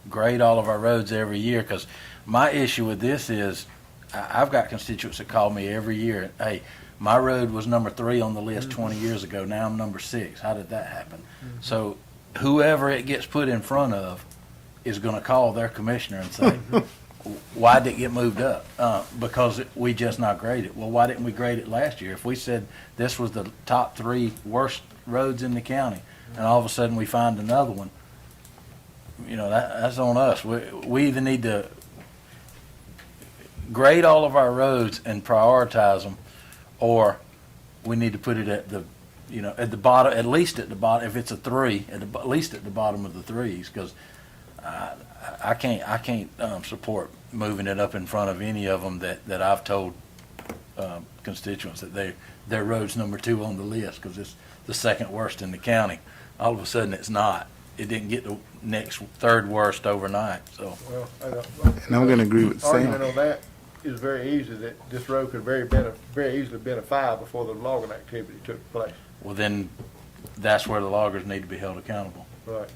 grade all of our roads every year? Because my issue with this is, I've got constituents that call me every year, hey, my road was number 3 on the list 20 years ago, now I'm number 6. How did that happen? So whoever it gets put in front of is gonna call their commissioner and say, why did it get moved up? Because we just not graded. Well, why didn't we grade it last year? If we said this was the top 3 worst roads in the county, and all of a sudden we find another one, that's on us. We either need to grade all of our roads and prioritize them, or we need to put it at the bottom, at least at the bottom. If it's a 3, at least at the bottom of the 3s, because I can't support moving it up in front of any of them that I've told constituents that their road's number 2 on the list because it's the second worst in the county. All of a sudden, it's not. It didn't get the next 3rd worst overnight. So,
Well,
And I'm going to agree with Sam.
argument on that is very easy, that this road could very easily been a 5 before the logging activity took place.
well, then that's where the loggers need to be held accountable.
Right.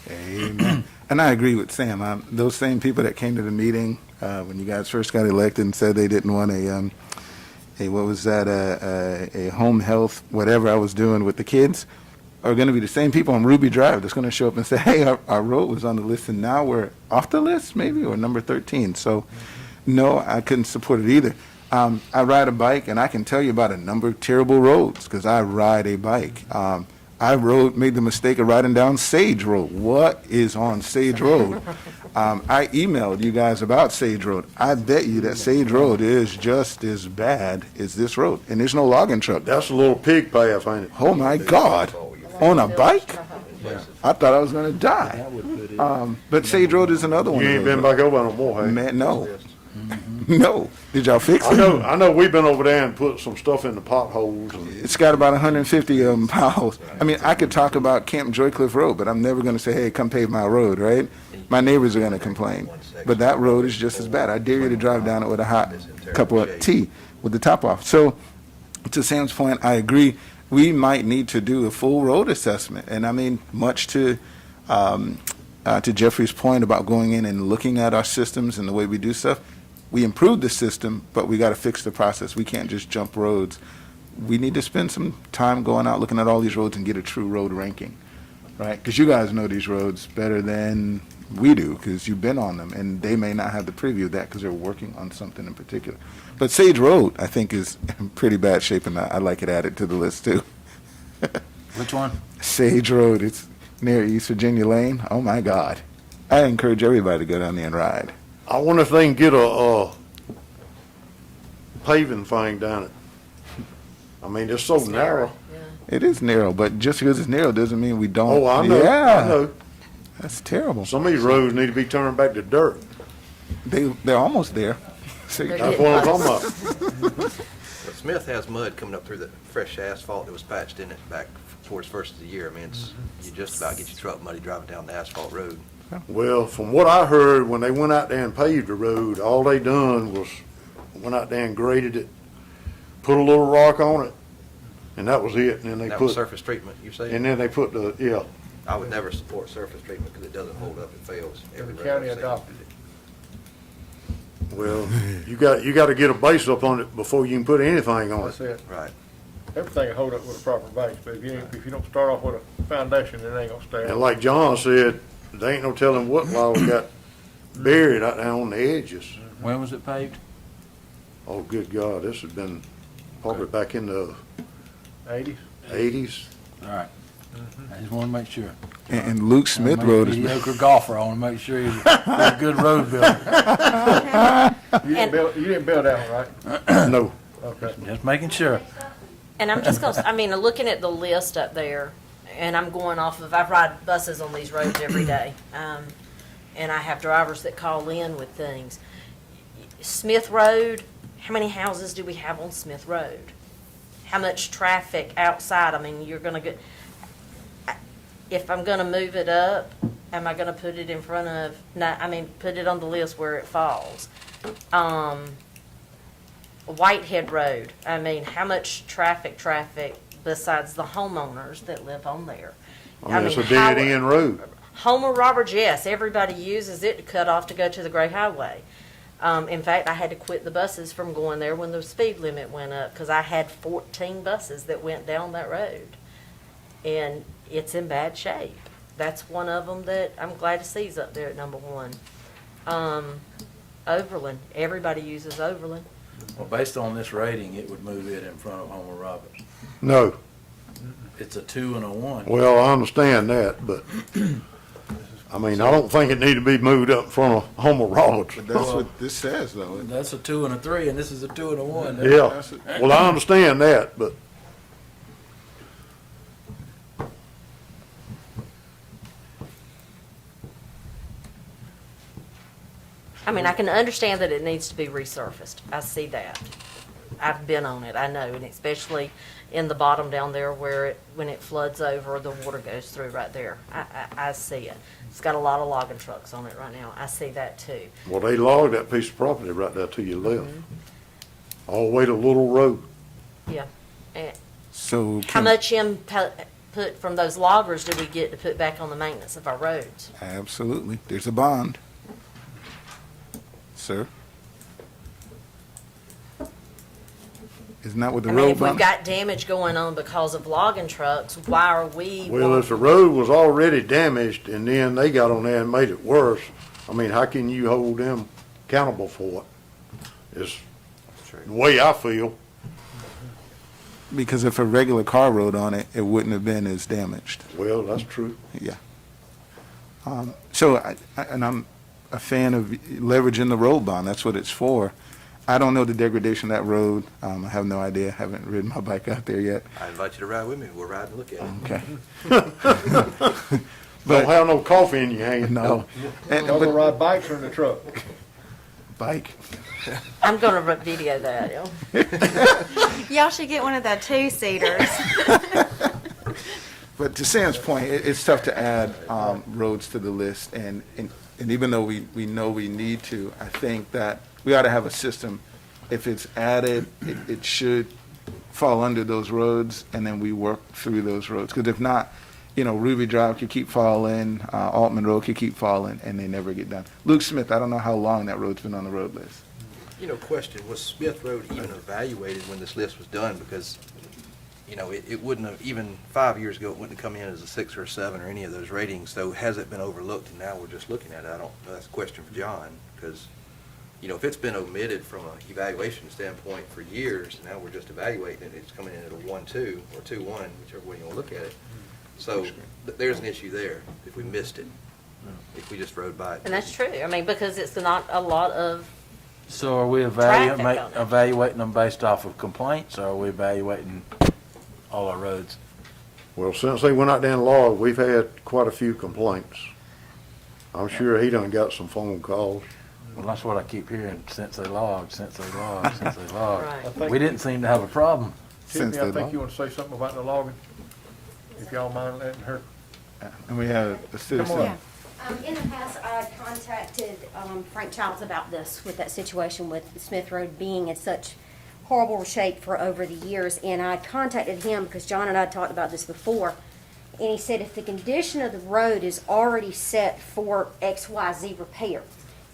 Amen. And I agree with Sam. Those same people that came to the meeting when you guys first got elected and said they didn't want a home health, whatever I was doing with the kids, are going to be the same people on Ruby Drive that's going to show up and say, hey, our road was on the list and now we're off the list, maybe, or number 13. So, no, I couldn't support it either. I ride a bike, and I can tell you about a number of terrible roads because I ride a bike. I made the mistake of riding down Sage Road. What is on Sage Road? I emailed you guys about Sage Road. I bet you that Sage Road is just as bad as this road, and there's no logging truck.
That's a little pig path, ain't it?
Oh, my God. On a bike? I thought I was going to die. But Sage Road is another one.
You ain't been back over no more, have you?
Man, no. No. Did y'all fix it?
I know we've been over there and put some stuff in the potholes.
It's got about 150 potholes. I mean, I could talk about Camp Joycliff Road, but I'm never going to say, hey, come pave my road, right? My neighbors are going to complain. But that road is just as bad. I dare you to drive down it with a hot cup of tea with the top off. So, to Sam's point, I agree. We might need to do a full road assessment. And I mean, much to Jeffrey's point about going in and looking at our systems and the way we do stuff, we improved the system, but we got to fix the process. We can't just jump roads. We need to spend some time going out, looking at all these roads and get a true road ranking, right? Because you guys know these roads better than we do because you've been on them, and they may not have the preview of that because they're working on something in particular. But Sage Road, I think, is in pretty bad shape, and I'd like it added to the list, too.
Which one?
Sage Road. It's near East Virginia Lane. Oh, my God. I encourage everybody to go down there and ride.
I wonder if they can get a paving thing down it. I mean, it's so narrow.
It is narrow, but just because it's narrow doesn't mean we don't.
Oh, I know.
Yeah.
I know.
That's terrible.
Some of these roads need to be turned back to dirt.
They're almost there.
That's what I'm talking about.
But Smith has mud coming up through the fresh asphalt that was patched in it back towards first of the year. I mean, you just about get your truck muddy driving down the asphalt road.
Well, from what I heard, when they went out there and paved the road, all they done was went out there and graded it, put a little rock on it, and that was it. And then they
That
put
was surface treatment, you say?
And then they put the
I would never support surface treatment because it doesn't hold up, it fails. Every
The
road
county
I've seen.
adopted it.
Well, you got to get a base up on it before you can put anything on
That's
it.
it.
Right.
Everything will hold up with a proper base, but if you don't start off with a foundation, it ain't gonna stay.
And like John said, there ain't no telling what log got buried out there on the edges.
When was it paved?
Oh, good God, this has been probably back in the
80s.
80s.
All right. I just want to make sure.
And Luke Smith Road is.
Mediocre golfer. I want to make sure he's a good road builder.
You didn't build that one, right?
No.
Okay.
Just making sure.
And I'm just gonna, I mean, looking at the list up there, and I'm going off of, I ride buses on these roads every day. and I have drivers that call in with things. Smith Road, how many houses do we have on Smith Road? How much traffic outside? I mean, you're gonna get, if I'm gonna move it up, am I gonna put it in front of, no, I mean, put it on the list where it falls? Whitehead Road, I mean, how much traffic besides the homeowners that live on there?
I mean, it's a dead end road.
Homer Roberts, yes, everybody uses it to cut off to go to the Great Highway. In fact, I had to quit the buses from going there when the speed limit went up, because I had 14 buses that went down that road. And it's in bad shape. That's one of them that I'm glad to see is up there at number 1. Overland, everybody uses Overland.
Well, based on this rating, it would move it in front of Homer Roberts.
No.
It's a 2 and a 1.
Well, I understand that, but, I mean, I don't think it need to be moved up in front of Homer Roberts.
But that's what this says, though.
That's a 2 and a 3, and this is a 2 and a 1.
Yeah, well, I understand that, but
I mean, I can understand that it needs to be resurfaced. I see that. I've been on it, I know, and especially in the bottom down there where it, when it floods over, the water goes through right there. I see it. It's got a lot of logging trucks on it right now. I see that too.
well, they logged that piece of property right there to your left, all the way to Little Road.
Yeah. And
So
how much input from those loggers do we get to put back on the maintenance of our roads?
Absolutely. There's a bond. Sir? Isn't that what the
I mean,
road
if we've
bond?
got damage going on because of logging trucks, why are we?
Well, if the road was already damaged and then they got on there and made it worse, I mean, how can you hold them accountable for it? It's the way I feel.
Because if a regular car rode on it, it wouldn't have been as damaged.
Well, that's true.
Yeah. So, and I'm a fan of leveraging the road bond. That's what it's for. I don't know the degradation of that road. I have no idea. Haven't ridden my bike out there yet.
I invite you to ride with me. We'll ride and look at it.
Okay.
Don't have no coffee in your hand.
No.
Y'all gonna ride bikes or in the truck?
Bike.
I'm gonna video that. Yeah.
Y'all should get one of the 2-seaters.
But to Sam's point, it's tough to add roads to the list, and even though we know we need to, I think that we ought to have a system. If it's added, it should fall under those roads, and then we work through those roads. Because if not, Ruby Drive could keep falling, Altman Road could keep falling, and they never get done. Luke Smith, I don't know how long that road's been on the road list.
Question, was Smith Road even evaluated when this list was done? Because, it wouldn't have, even 5 years ago, it wouldn't have come in as a 6 or a 7 or any of those ratings. So has it been overlooked and now we're just looking at it? I don't know. That's a question for John, because, if it's been omitted from an evaluation standpoint for years, and now we're just evaluating it, it's coming in at a 1-2 or 2-1, whichever way you want to look at it. So there's an issue there if we missed it, if we just rode by it.
And that's true. I mean, because it's not a lot of.
So are we
Traffic on it.
evaluating them based off of complaints, or are we evaluating all our roads?
Well, since they went out there and logged, we've had quite a few complaints. I'm sure he done got some phone calls.
Well, that's what I keep hearing, since they logged, since they logged, since they logged.
Right.
We didn't seem to have a problem.
Since
Tiffany, I
they
think
logged.
you want to say something about the logging, if y'all mind letting her.
And we have a citizen.
on.
Yeah.
In the past, I contacted Frank Childs about this, with that situation with Smith Road being in such horrible shape for over the years. And I contacted him because John and I talked about this before. And he said if the condition of the road is already set for XYZ repair,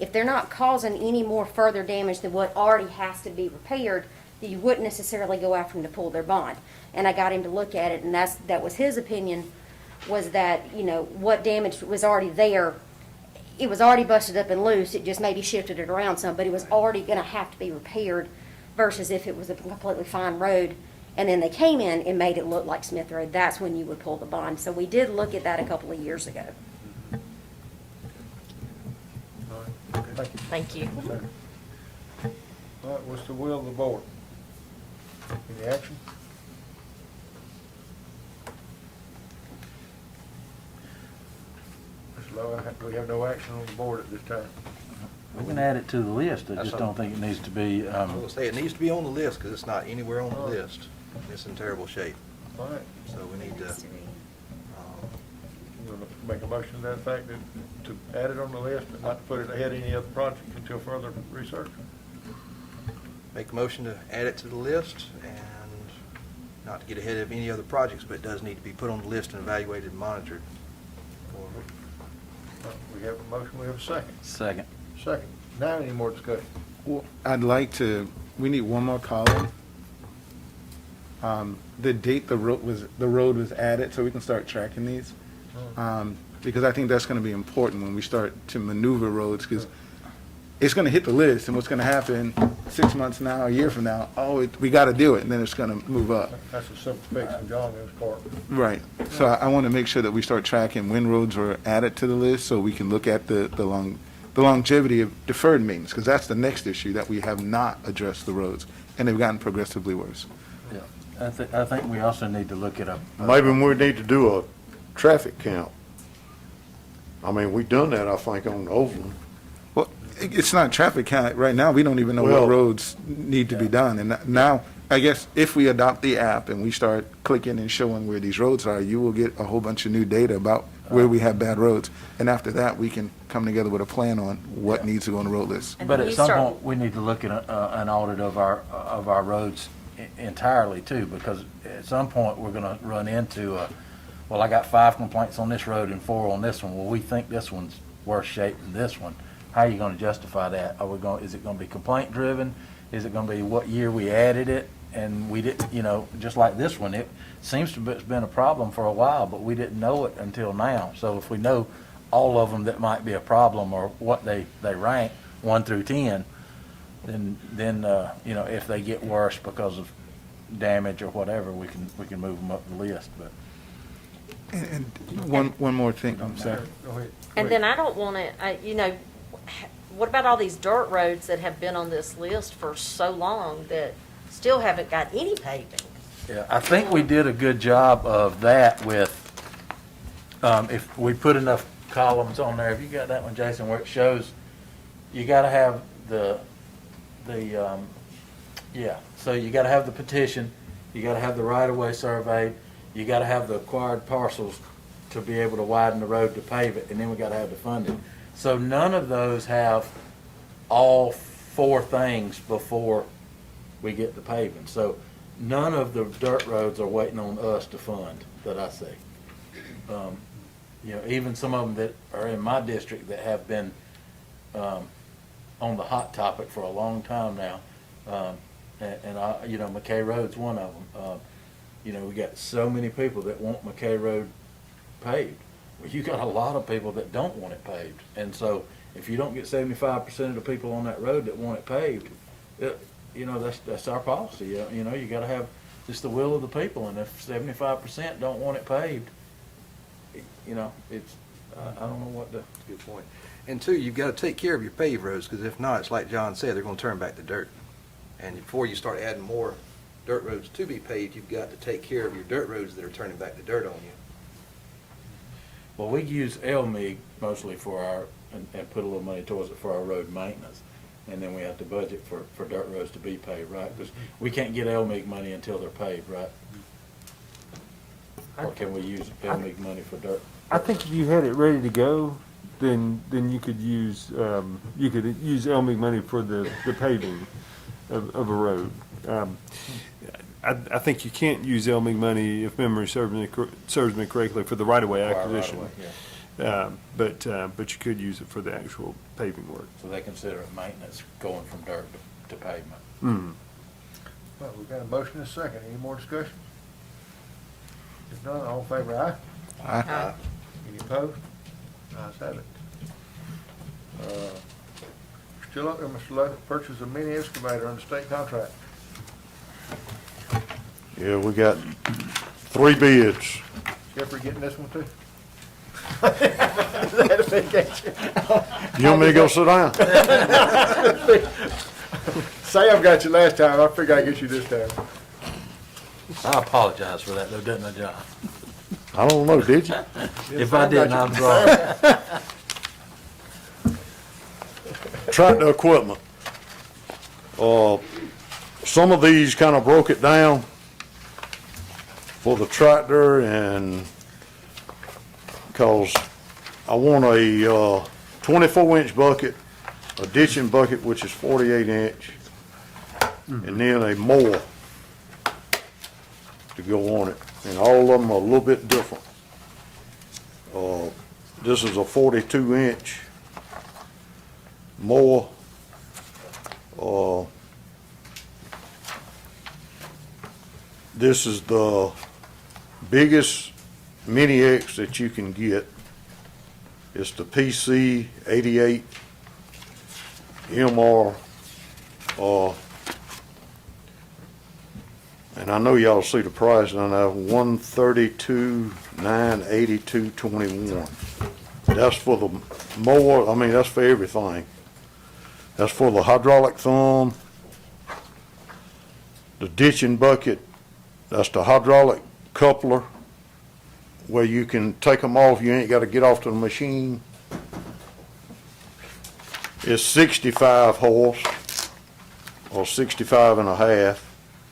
if they're not causing any more further damage than what already has to be repaired, then you wouldn't necessarily go after them to pull their bond. And I got him to look at it, and that was his opinion, was that, what damage was already there, it was already busted up and loose, it just maybe shifted it around some, but it was already going to have to be repaired, versus if it was a completely fine road, and then they came in and made it look like Smith Road, that's when you would pull the bond. So we did look at that a couple of years ago.
Thank you.
Thank you.
All right, what's the will of the board? Any action? Mr. We have no action on the board at this time.
We can add it to the list, I
That's
just
all.
don't think it needs to be,
I will say it needs to be on the list because it's not anywhere on the list. It's in terrible shape.
All right.
So we need to,
You want to make a motion to that fact to add it on the list and not to put it ahead of any other project until further research?
make a motion to add it to the list and not to get ahead of any other projects, but it does need to be put on the list and evaluated and monitored.
We have a motion, we have a second.
Second.
Second. Now any more discussion?
Well, I'd like to, we need one more column. The date the road was added, so we can start tracking these. Because I think that's gonna be important when we start to maneuver roads, because it's gonna hit the list, and what's gonna happen 6 months now, a year from now, we gotta do it, and then it's gonna move up.
That's a simple fix on John Mills' part.
Right. So I want to make sure that we start tracking when roads were added to the list, so we can look at the longevity of deferred maintenance, because that's the next issue, that we have not addressed the roads, and they've gotten progressively worse.
Yeah. I think we also need to look at
Maybe we need to do a traffic count. I mean, we done that, I think, on Overland.
Well, it's not traffic count. Right now, we don't even know
Well-
what roads need to be done. And now, I guess, if we adopt the app and we start clicking and showing where these roads are, you will get a whole bunch of new data about where we have bad roads. And after that, we can come together with a plan on what needs to go on the road list.
But at some point, we need to look at an audit of our roads entirely too, because at some point, we're gonna run into, well, I got 5 complaints on this road and 4 on this one. Well, we think this one's worse shape than this one. How are you gonna justify that? Is it gonna be complaint driven? Is it gonna be what year we added it? And we didn't, just like this one, it seems to have been a problem for a while, but we didn't know it until now. So if we know all of them that might be a problem or what they rank 1 through 10, then if they get worse because of damage or whatever, we can move them up the list. But
And one more thing, I'm sorry.
Go ahead.
And then I don't want to, what about all these dirt roads that have been on this list for so long that still haven't got any paving?
yeah, I think we did a good job of that with, if we put enough columns on there. Have you got that one, Jason, where it shows, you gotta have so you gotta have the petition, you gotta have the right-of-way surveyed, you gotta have the acquired parcels to be able to widen the road to pave it, and then we gotta have the funding. So none of those have all 4 things before we get the paving. So none of the dirt roads are waiting on us to fund, that I see. Even some of them that are in my district that have been on the hot topic for a long time now, McKay Road's one of them. We got so many people that want McKay Road paved. Well, you got a lot of people that don't want it paved. And so if you don't get 75% of the people on that road that want it paved, that's our policy. You got to have just the will of the people. And if 75% don't want it paved, it's, I don't know what to.
Good point. And 2, you've got to take care of your paved roads, because if not, it's like John said, they're going to turn back to dirt. And before you start adding more dirt roads to be paved, you've got to take care of your dirt roads that are turning back to dirt on you.
Well, we use LMIG mostly for and put a little money towards it for our road maintenance. And then we have to budget for dirt roads to be paved, right? Because we can't get LMIG money until they're paved, right? Or can we use LMIG money for dirt?
I think if you had it ready to go, then you could use LMIG money for the paving of a road. I think you can't use LMIG money, if memory serves me correctly, for the right-of-way acquisition. But you could use it for the actual paving work.
So they consider it maintenance going from dirt to pavement.
Mm.
Well, we've got a motion and a second. Any more discussion? If none, all in favor, aye?
Aye.
Any opposed? Ayes have it. Still up there, Mr. Lowe, purchase a mini excavator under state contract.
Yeah, we got 3 bids.
Jeffrey getting this one too? Is that a big picture?
You want me to go sit down?
Sam got you last time, I figure I'd get you this time.
I apologize for that, though, didn't I, John?
I don't know, did you?
If I didn't, I'm sorry.
Tractor equipment. Some of these kind of broke it down for the tractor, and because I want a 24-inch bucket, a ditching bucket, which is 48-inch, and then a mower to go on it. And all of them are a little bit different. This is a 42-inch mower. This is the biggest mini X that you can get. It's the PC 88 MR. And I know y'all see the price on that, $132,982.21. That's for the mower. I mean, that's for everything. That's for the hydraulic thumb, the ditching bucket. That's the hydraulic coupler, where you can take them off. You ain't got to get off to the machine. It's 65 horse, or 65 and a half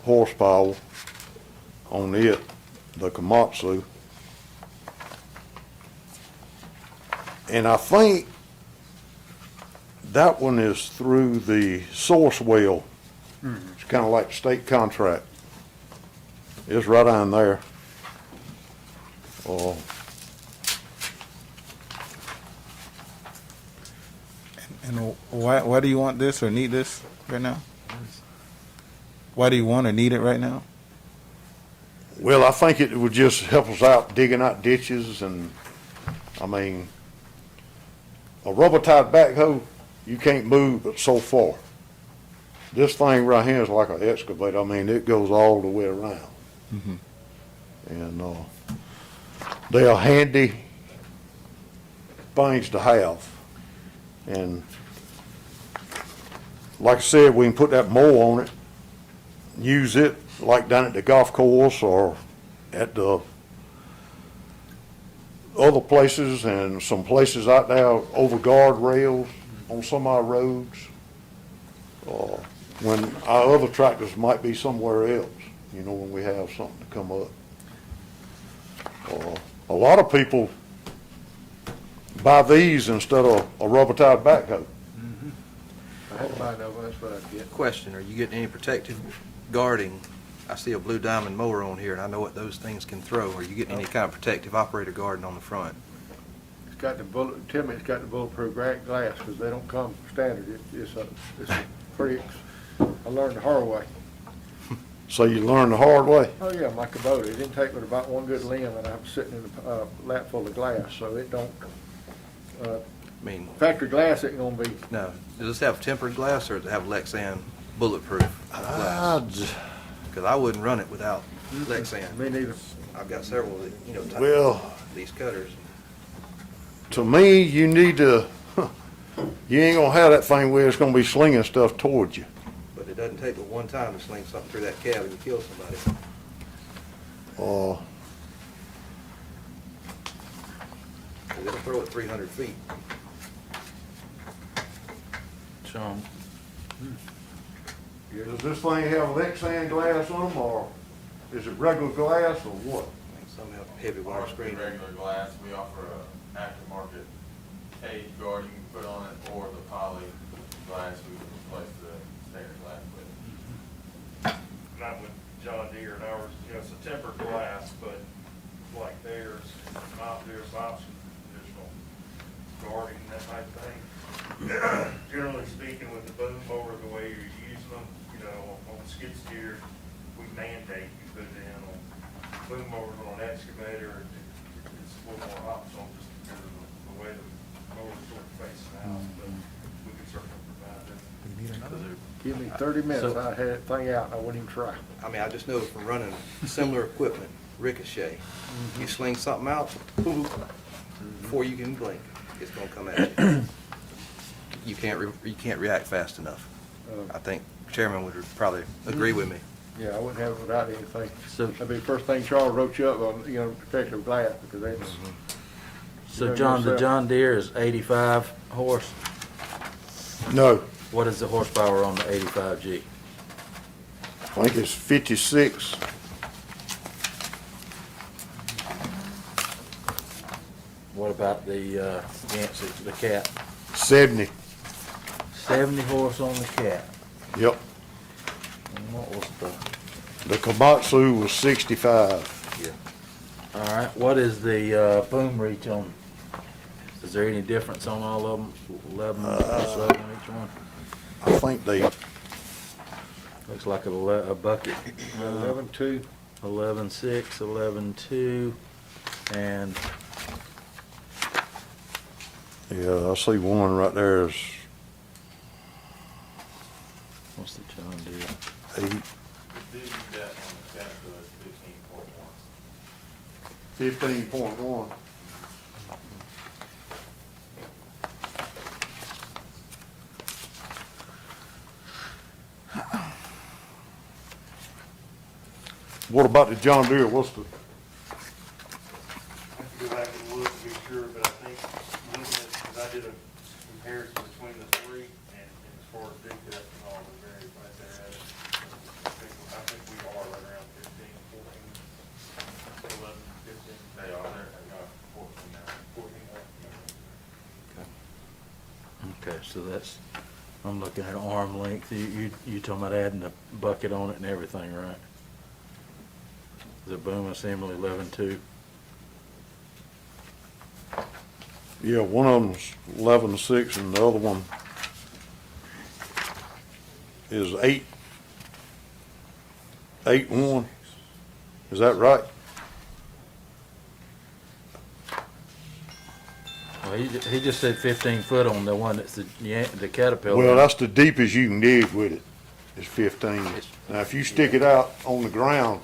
horsepower on it, the Komatsu. And I think that one is through the source well. It's kind of like state contract. It's right on there.
And why do you want this or need this right now? Why do you want or need it right now?
Well, I think it would just help us out digging out ditches, and I mean, a rubber-tied backhoe, you can't move but so far. This thing right here is like an excavator. I mean, it goes all the way around.
Mm-hmm.
And they are handy things to have. And like I said, we can put that mower on it, use it like down at the golf course or at the other places, and some places out there over guardrails on some of our roads, when our other tractors might be somewhere else, you know, when we have something to come up. A lot of people buy these instead of a rubber-tied backhoe.
I had to buy that one, that's what I get.
Question, are you getting any protective guarding? I see a Blue Diamond mower on here, and I know what those things can throw. Are you getting any kind of protective operator guarding on the front?
It's got the bullet, tell me it's got the bulletproof glass, because they don't come standard. It's a pretty, I learned the hard way.
So you learn the hard way.
Oh yeah, my Kubota, it didn't take but about one good limb, and I'm sitting in a lap full of glass, so it don't,
I mean,
factory glass ain't gonna be.
no. Does this have tempered glass, or does it have Lexan bulletproof glass? Because I wouldn't run it without Lexan.
Me neither.
I've got several, you know, type
Well,
these cutters.
to me, you need to, you ain't gonna have that thing where it's gonna be slinging stuff towards you.
But it doesn't take but one time to sling something through that cab and kill somebody. It'll throw it 300 feet.
Sean,
Does this thing have Lexan glass on them, or is it regular glass, or what?
Some have heavy wire
Ours
screen.
is regular glass. We offer a aftermarket cage guard you can put on it, or the poly glass we can replace the standard glass with.
Not with John Deere and ours, you know, it's a tempered glass, but like theirs, not theirs, option, additional guarding, that type of thing. Generally speaking, with the boom mower, the way you're using them, you know, on the skid steer, we mandate you put it in on boom mowers on an excavator. It's a little more optional just because of the way the mower's sort of facing out, but we can certainly provide that.
Give me 30 minutes,
So-
I had that thing out, and I wouldn't even try.
I mean, I just know from running similar equipment, ricochet. You sling something out, boom, before you can blink, it's gonna come at you. You can't react fast enough. I think Chairman would probably agree with me.
Yeah, I wouldn't have it without anything.
So,
That'd be the first thing Charles wrote you up on, you know, protective glass, because that's.
so
know
John, the
yourself.
John Deere is 85 horse.
No,
What is the horsepower on the 85G?
I think it's 56.
What about the Yancey, the Cat?
70.
70 horse on the Cat.
Yep.
And what was
The Komatsu was 65.
all right, what is the boom reach on? Is there any difference on all of them? 11 plus 11 each one?
I think they,
Looks like a bucket.
11.2.
11.6, 11.2, and
yeah, I see one right there is
what's the John Deere?
8.
The bid you got on the Caterpillar is 15.1.
15.1. What about the John Deere? What's the,
I have to go back and look to be sure, but I think, looking at, because I did a comparison between the three, and as far as dig depth and all, they're very right there at it. I think we are right around 15, 14, 11, 15.
They are there, they got 14 now.
14
Okay, so that's, I'm looking at arm length. You talking about adding a bucket on it and everything, right? The boom assembly 11.2.
yeah, one of them's 11.6 and the other one is 8.1. Is that right?
Well, he just said 15 foot on the one that's the Caterpillar.
Well, that's the deepest you can dig with it, is 15. Now, if you stick it out on the ground,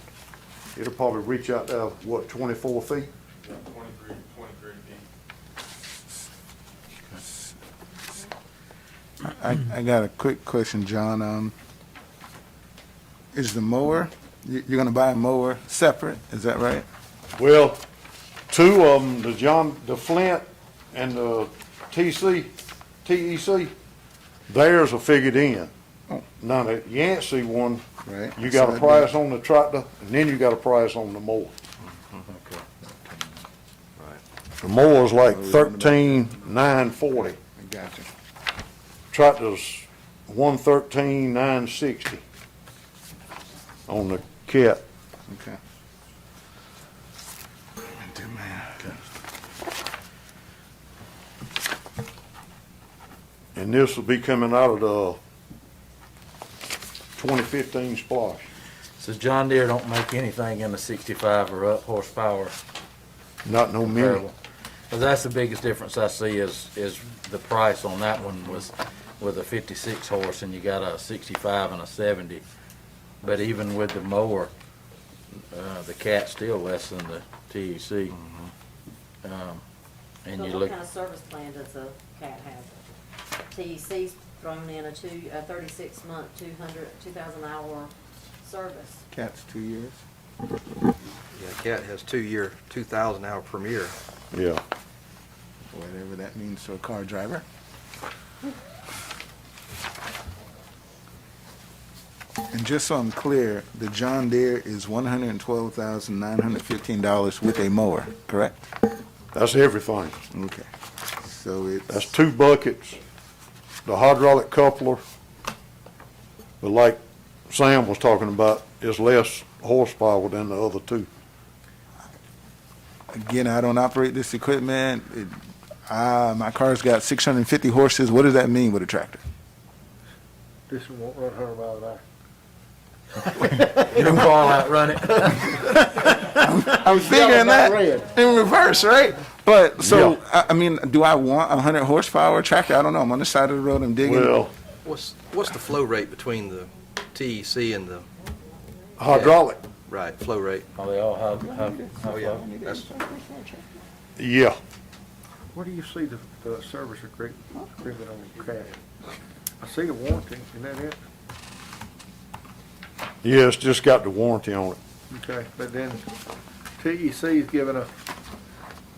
it'll probably reach out to, what, 24 feet?
Yeah, 23 feet.
I got a quick question, John. Is the mower, you're gonna buy a mower separate, is that right?
Well, two of them, the Flint and the TEC, theirs are figured in. Now, the Yancey one,
Right.
you got
So
a price on the tractor, and then you got a price on the mower.
Okay.
The mower's like 13,940.
I got you.
Tractor's 113,960 on the Cat.
Okay. Do math.
And this will be coming out of the 2015 Splash.
So John Deere don't make anything in the 65 or up horsepower.
Not no mini.
comparable. 'Cause that's the biggest difference I see is the price on that one was with a 56 horse and you got a 65 and a 70. But even with the mower, the Cat's still less than the TEC. And
So
you
what
look,
kind of service plan does a cat have? TEC's thrown in a 36-month, 2,000 hour service.
Cat's 2 years.
Yeah, Cat has 2-year, 2,000 hour premier.
Yeah.
Whatever that means to a car driver. And just so I'm clear, the John Deere is $112,915 with a mower, correct?
That's everything.
Okay. So it's.
That's 2 buckets, the hydraulic coupler. But like Sam was talking about, is less horsepower than the other 2.
Again, I don't operate this equipment. My car's got 650 horses. What does that mean with a tractor?
This one won't run 100 miles an hour.
you don't call out, run it.
I'm figuring that in reverse, right? But so,
Yeah.
I mean, do I want a 100 horsepower tractor? I don't know. I'm on the side of the road. I'm digging.
Well,
What's the flow rate between the TEC and the,
hydraulic.
right, flow rate?
Oh, they all have
Oh, yeah, that's,
Yeah.
Where do you see the service agreement on the Cat? I see the warranty, isn't that it?
Yeah, it's just got the warranty on it.
Okay, but then TEC is giving a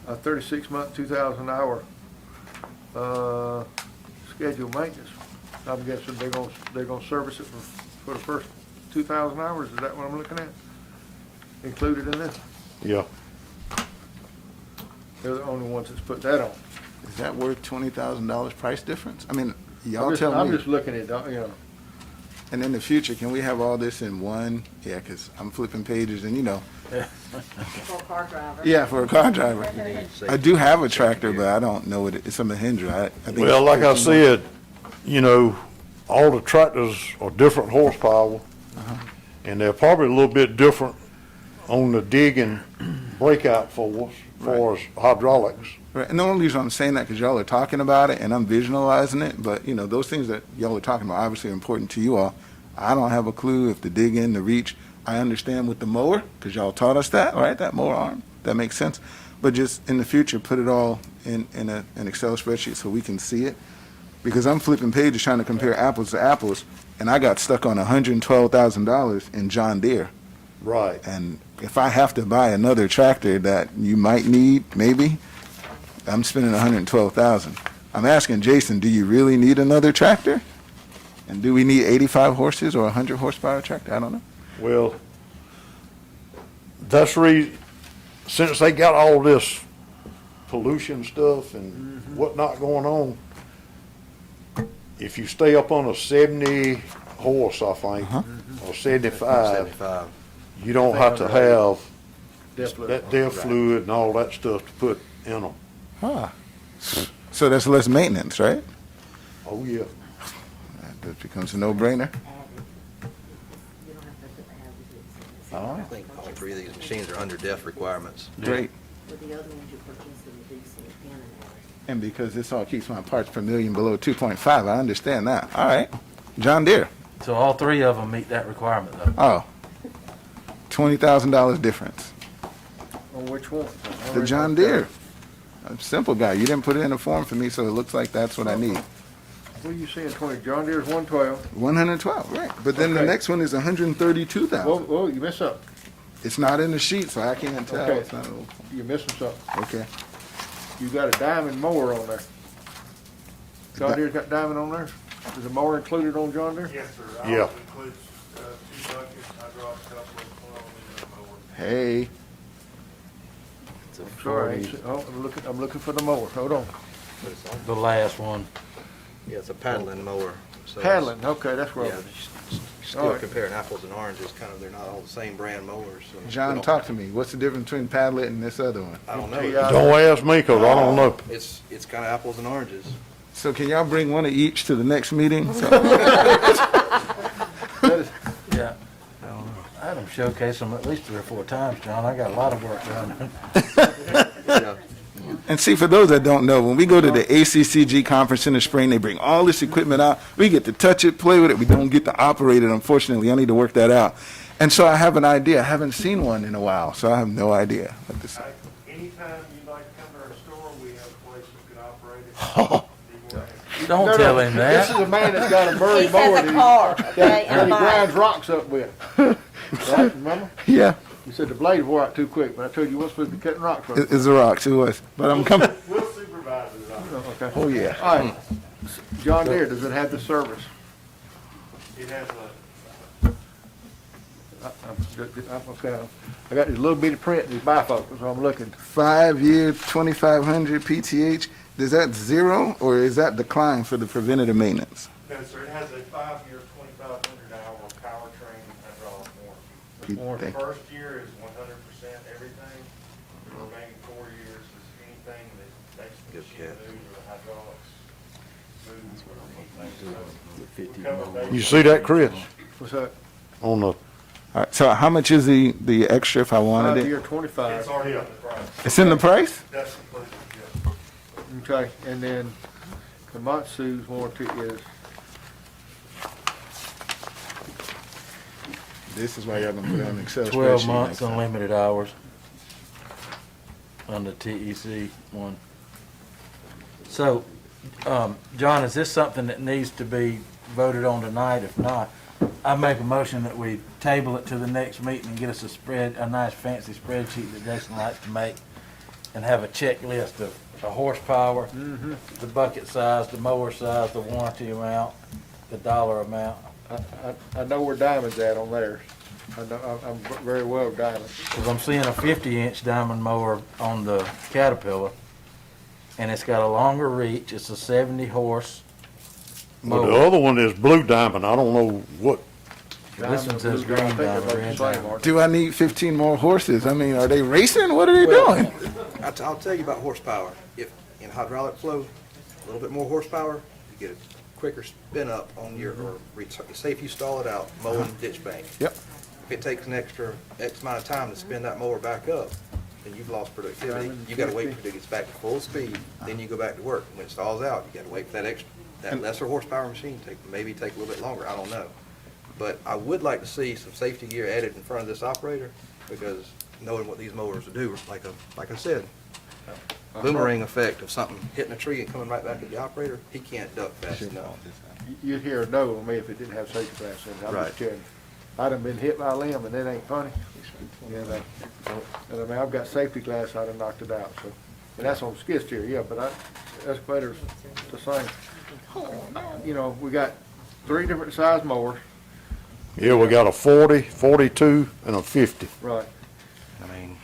36-month, 2,000-hour, scheduled maintenance. I'm guessing they're gonna service it for the first 2,000 hours, is that what I'm looking at? Included in this?
Yeah.
They're the only ones that's put that on.
Is that worth $20,000 price difference? I mean, y'all
I'm
tell me.
just looking at, you know.
And in the future, can we have all this in one? Yeah, because I'm flipping pages and, you know.
For a car driver.
Yeah, for a car driver. I do have a tractor, but I don't know what it's a Mahindra. I think
Well, like I
15
said, you know, all the tractors are different horsepower, and they're probably a little bit different on the dig and breakout force, for hydraulics.
Right, and the only reason I'm saying that because y'all are talking about it and I'm visualizing it, but you know, those things that y'all are talking about obviously are important to you all. I don't have a clue if the dig in, the reach, I understand with the mower because y'all taught us that, right? That mower arm, that makes sense. But just in the future, put it all in an Excel spreadsheet so we can see it. Because I'm flipping pages trying to compare apples to apples, and I got stuck on $112,000 in John Deere.
Right.
And if I have to buy another tractor that you might need, maybe, I'm spending $112,000. I'm asking Jason, do you really need another tractor? And do we need 85 horses or 100 horsepower tractor? I don't know.
Well, that's since they got all this pollution stuff and whatnot going on, if you stay up on a 70 horse, I think, or 75, you don't have to have that DEF fluid and all that stuff to put in them.
Huh. So that's less maintenance, right?
Oh, yeah.
That becomes a no-brainer.
I think all three of these machines are under DEF requirements.
Great.
With the other ones, you purchase them diesel and an
And because this all keeps my parts per million below 2.5, I understand that. All right. John Deere.
So all three of them meet that requirement, though?
Oh. $20,000 difference.
On which one?
The John Deere. I'm a simple guy. You didn't put it in a form for me, so it looks like that's what I need.
What are you saying, 20? John Deere's 112.
112, right. But then the
Okay.
next one is 132,000.
Whoa, you missed something.
It's not in the sheet, so I can't tell.
Okay.
It's not a,
You're missing something.
okay.
You got a diamond mower on there. John Deere's got diamond on there? Is the mower included on John Deere?
Yes, sir.
Yeah.
Ours includes, 2 buckets, hydraulic coupler, 12 mower.
Hey.
Sorry, I'm looking for the mower. Hold on.
The last one.
Yeah, it's a paddling mower. So it's-
Paddling, okay, that's where I
Yeah,
was.
you're still
All right.
comparing apples and oranges, kind of, they're not all the same brand mowers. So we
John,
don't-
talk to me. What's the difference between Padlet and this other one?
I don't know.
Don't ask me, 'cause I don't know.
It's kind of apples and oranges.
So can y'all bring one of each to the next meeting? So-
Yeah. I had them showcase them at least 3 or 4 times, John. I got a lot of work done.
Yeah.
And see, for those that don't know, when we go to the ACCG conference in the spring, they bring all this equipment out. We get to touch it, play with it. We don't get to operate it, unfortunately. I need to work that out. And so I have an idea. I haven't seen one in a while, so I have no idea what this is.
Anytime you'd like to come to our store, we have a place that can operate it.
Don't
No,
tell
no,
him that.
This is a man that's got a Murray
He
mower
has a car, okay,
that
and a
he
bike.
grinds rocks up with. Right, remember?
Yeah,
You said the blade wore out too quick, but I told you you weren't supposed to be cutting rocks. right?
it's a rock, it was. But I'm coming.
We'll supervise it.
Okay.
Oh, yeah.
All right. John Deere, does it have the service?
It has a,
Okay, I got this little bitty print, these bifocals, so I'm looking.
5-year, 2,500 PTH. Is that zero or is that decline for the preventative maintenance?
no, sir, it has a 5-year, 2,500-hour powertrain hydraulic
You
warranty. The
think-
first year is 100% everything. The remaining 4 years is anything that makes the machine move or the hydraulics move.
You see that, Chris?
What's that?
On the,
All right, so how much is the extra if I wanted
5-year,
it?
25.
It's already up the price.
It's in the price?
That's included, yeah.
Okay, and then the Matsu's warranty is,
This is why y'all gonna put it on an Excel
12
spreadsheet
months,
next time.
unlimited hours on the TEC one. So, John, is this something that needs to be voted on tonight? If not, I make a motion that we table it to the next meeting and get us a nice fancy spreadsheet that Jason likes to make, and have a checklist of the horsepower, the bucket size, the mower size, the warranty amount, the dollar amount.
I know where Diamond's at on theirs. I know, I'm very well with Diamond.
Because I'm seeing a 50-inch diamond mower on the Caterpillar, and it's got a longer reach. It's a 70-horse
But the
mower.
other one is Blue Diamond. I don't know what.
This one says green diamond, red diamond.
Do I need 15 more horses? I mean, are they racing? What are they doing?
I'll tell you about horsepower. If in hydraulic flow, a little bit more horsepower, you get a quicker spin up on your, or say if you stall it out, mowing ditch bank.
Yep.
If it takes an extra X amount of time to spin that mower back up, then you've lost productivity. You gotta wait till it gets back to full speed, then you go back to work. When it stalls out, you gotta wait for that lesser horsepower machine maybe take a little bit longer, I don't know. But I would like to see some safety gear added in front of this operator, because knowing what these mowers will do, like I said, boomerang effect of something hitting a tree and coming right back at the operator, he can't duck fast enough.
You'd hear a no on me if it didn't have safety glass in it. I'm
Right.
just telling you. I done been hit by a limb and it ain't funny. You know, and I mean, I've got safety glass, I done knocked it out, so. And that's on skid steer, yeah, but excavator's the same. You know, we got 3 different size mowers.
Yeah, we got a 40, 42, and a 50.
Right.
I mean,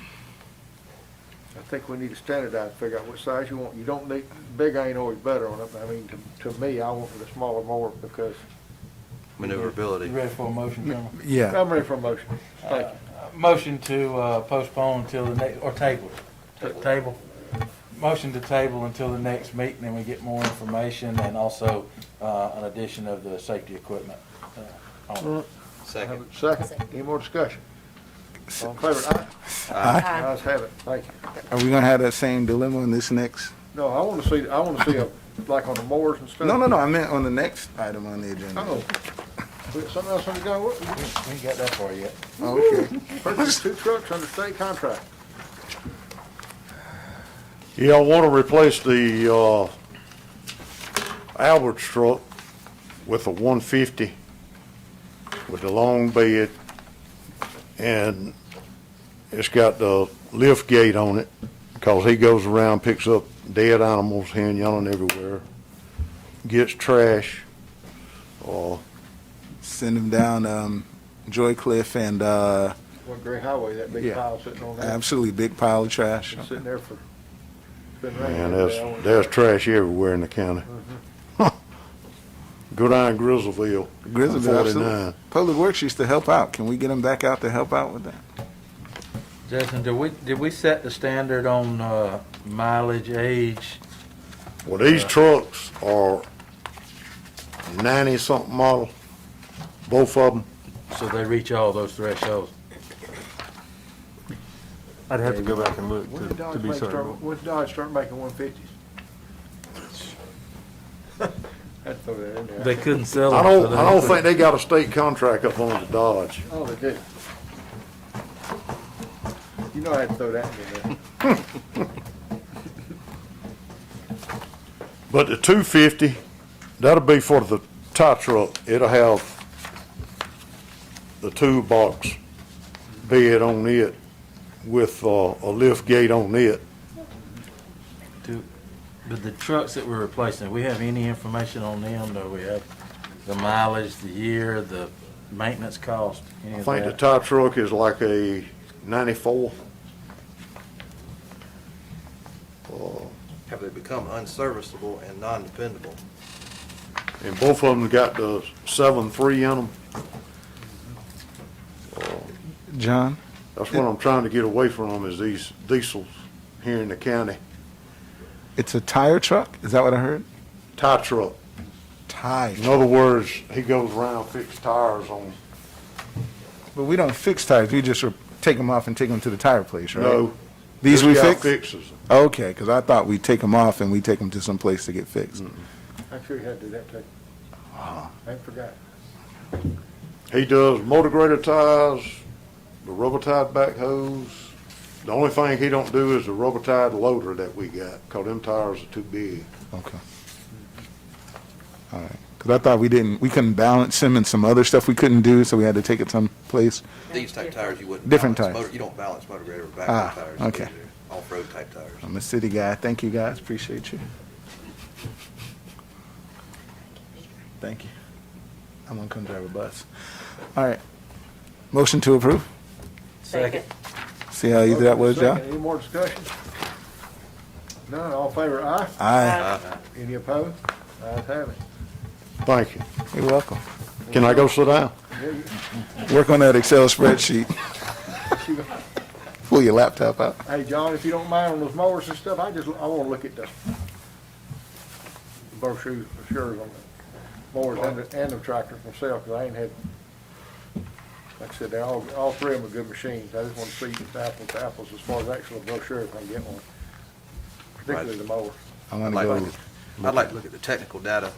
I think we need to standardize, figure out what size you want. You don't need, big ain't always better on it. I mean, to me, I want the smaller mower because.
maneuverability.
You ready for a motion, Chairman?
Yeah.
I'm ready for a motion. Thank you.
Motion to postpone until the next, or table. Table. Motion to table until the next meeting, and we get more information, and also an addition of the safety equipment. On it.
Second.
Second. Any more discussion? All in favor, aye?
Aye.
Ayes have it. Thank you.
Are we gonna have that same dilemma in this next?
No, I want to see a, like on the mowers and stuff.
No, I meant on the next item on the agenda.
Oh. We got something else on the go?
We ain't got that far yet.
Okay.
Purchase 2 trucks under state contract.
Yeah, I want to replace the Albert's truck with a 150 with the long bed, and it's got the lift gate on it because he goes around, picks up dead animals here and yelling everywhere, gets trash.
Send them down Joy Cliff and
One Great Highway, that big
Yeah.
pile sitting on there.
absolutely big pile of trash.
Been sitting there for, been raining.
Man,
every day. I want-
there's trash everywhere in the county. Go down Grizzleville,
Grizzly,
49.
Public Works used to help out. Can we get them back out to help out with that?
Jason, did we set the standard on mileage, age?
Well, these trucks are 90-something model, both of them.
So they reach all those thresholds?
I'd have to go back and look
When did
to
Dodge
be certain.
when did Dodge start making 150s? I'd throw that in there.
They couldn't sell
I
them.
don't think they got a state contract up on the Dodge.
Oh, they did. You know I had to throw that in there.
But the 250, that'll be for the tie truck. It'll have the toolbox bed on it with a lift gate on it.
But the trucks that we're replacing, do we have any information on them? Do we have the mileage, the year, the maintenance cost, any
I
of
think the
that?
tie truck is like a 94.
Have they become unserviceable and non-dependable?
And both of them got the 7.3 in them.
John?
That's what I'm trying to get away from, is these diesels here in the county.
It's a tire truck? Is that what I heard?
Tie truck.
Tire.
In other words, he goes around fix tires on.
But we don't fix tires. We just take them off and take them to the tire place, right?
No.
These we
This guy
fix?
fixes them.
Okay, because I thought we take them off and we take them to some place to get fixed.
I'm sure you had to do that too. I forgot.
He does motor grader tires, the rubber tied backhoes. The only thing he don't do is the rubber tied loader that we got, 'cause them tires are too big.
Okay. All right. Because I thought we couldn't balance them and some other stuff we couldn't do, so we had to take it someplace.
These type tires, you wouldn't.
Different
balance
tires.
motor- You don't balance motor grade or
Ah,
backflow tires.
okay.
These are off-road type tires.
I'm a city guy. Thank you, guys. Appreciate you. Thank you. I'm gonna come drive a bus. All right. Motion to approve.
Second.
See how easy that was,
Second.
John?
Any more discussion? None, all in favor, aye?
Aye.
Any opposed? Ayes have it.
Thank you.
You're welcome.
Can I go sit down?
Work on that Excel spreadsheet. Pull your laptop out.
Hey, John, if you don't mind on those mowers and stuff, I want to look at the brochures on the mowers and the tractors myself, because I ain't had, like I said, they're all three of them are good machines. I just want to see the apples to apples as far as actual brochure if I can get one, particularly the mowers.
I'm
I'd
gonna
like,
go.
I'd like to look at the technical data,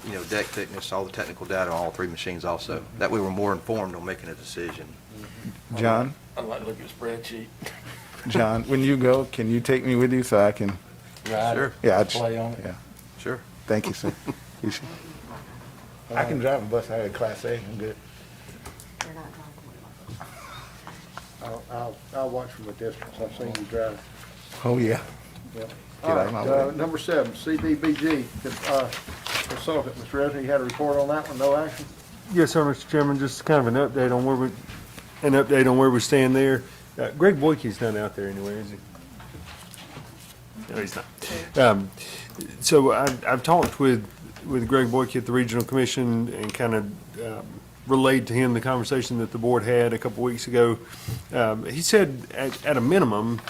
you know, deck thickness, all the technical data on all three machines also. That way we're more informed on making a decision.
John,
I'd like to look at a spreadsheet.
John, when you go, can you take me with you so I can?
Sure.
Yeah,
Play on it.
Yeah.
Sure.
Thank you, sir. Appreciate it. I can drive a bus. I had a Class A. I'm good.
I'll watch from a distance. I've seen you drive.
Oh, yeah.
Yep.
Get
All
out of my
right,
way.
number 7, CDBG, consultant, Mr. Resnick, you had a report on that one, no action?
Yes, sir, Mr. Chairman, just kind of an update on where we stand there. Greg Boykey's not out there anyway, is he? No, he's not. So I've talked with Greg Boykey at the Regional Commission and kind of relayed to him the conversation that the board had a couple weeks ago. He said at a minimum,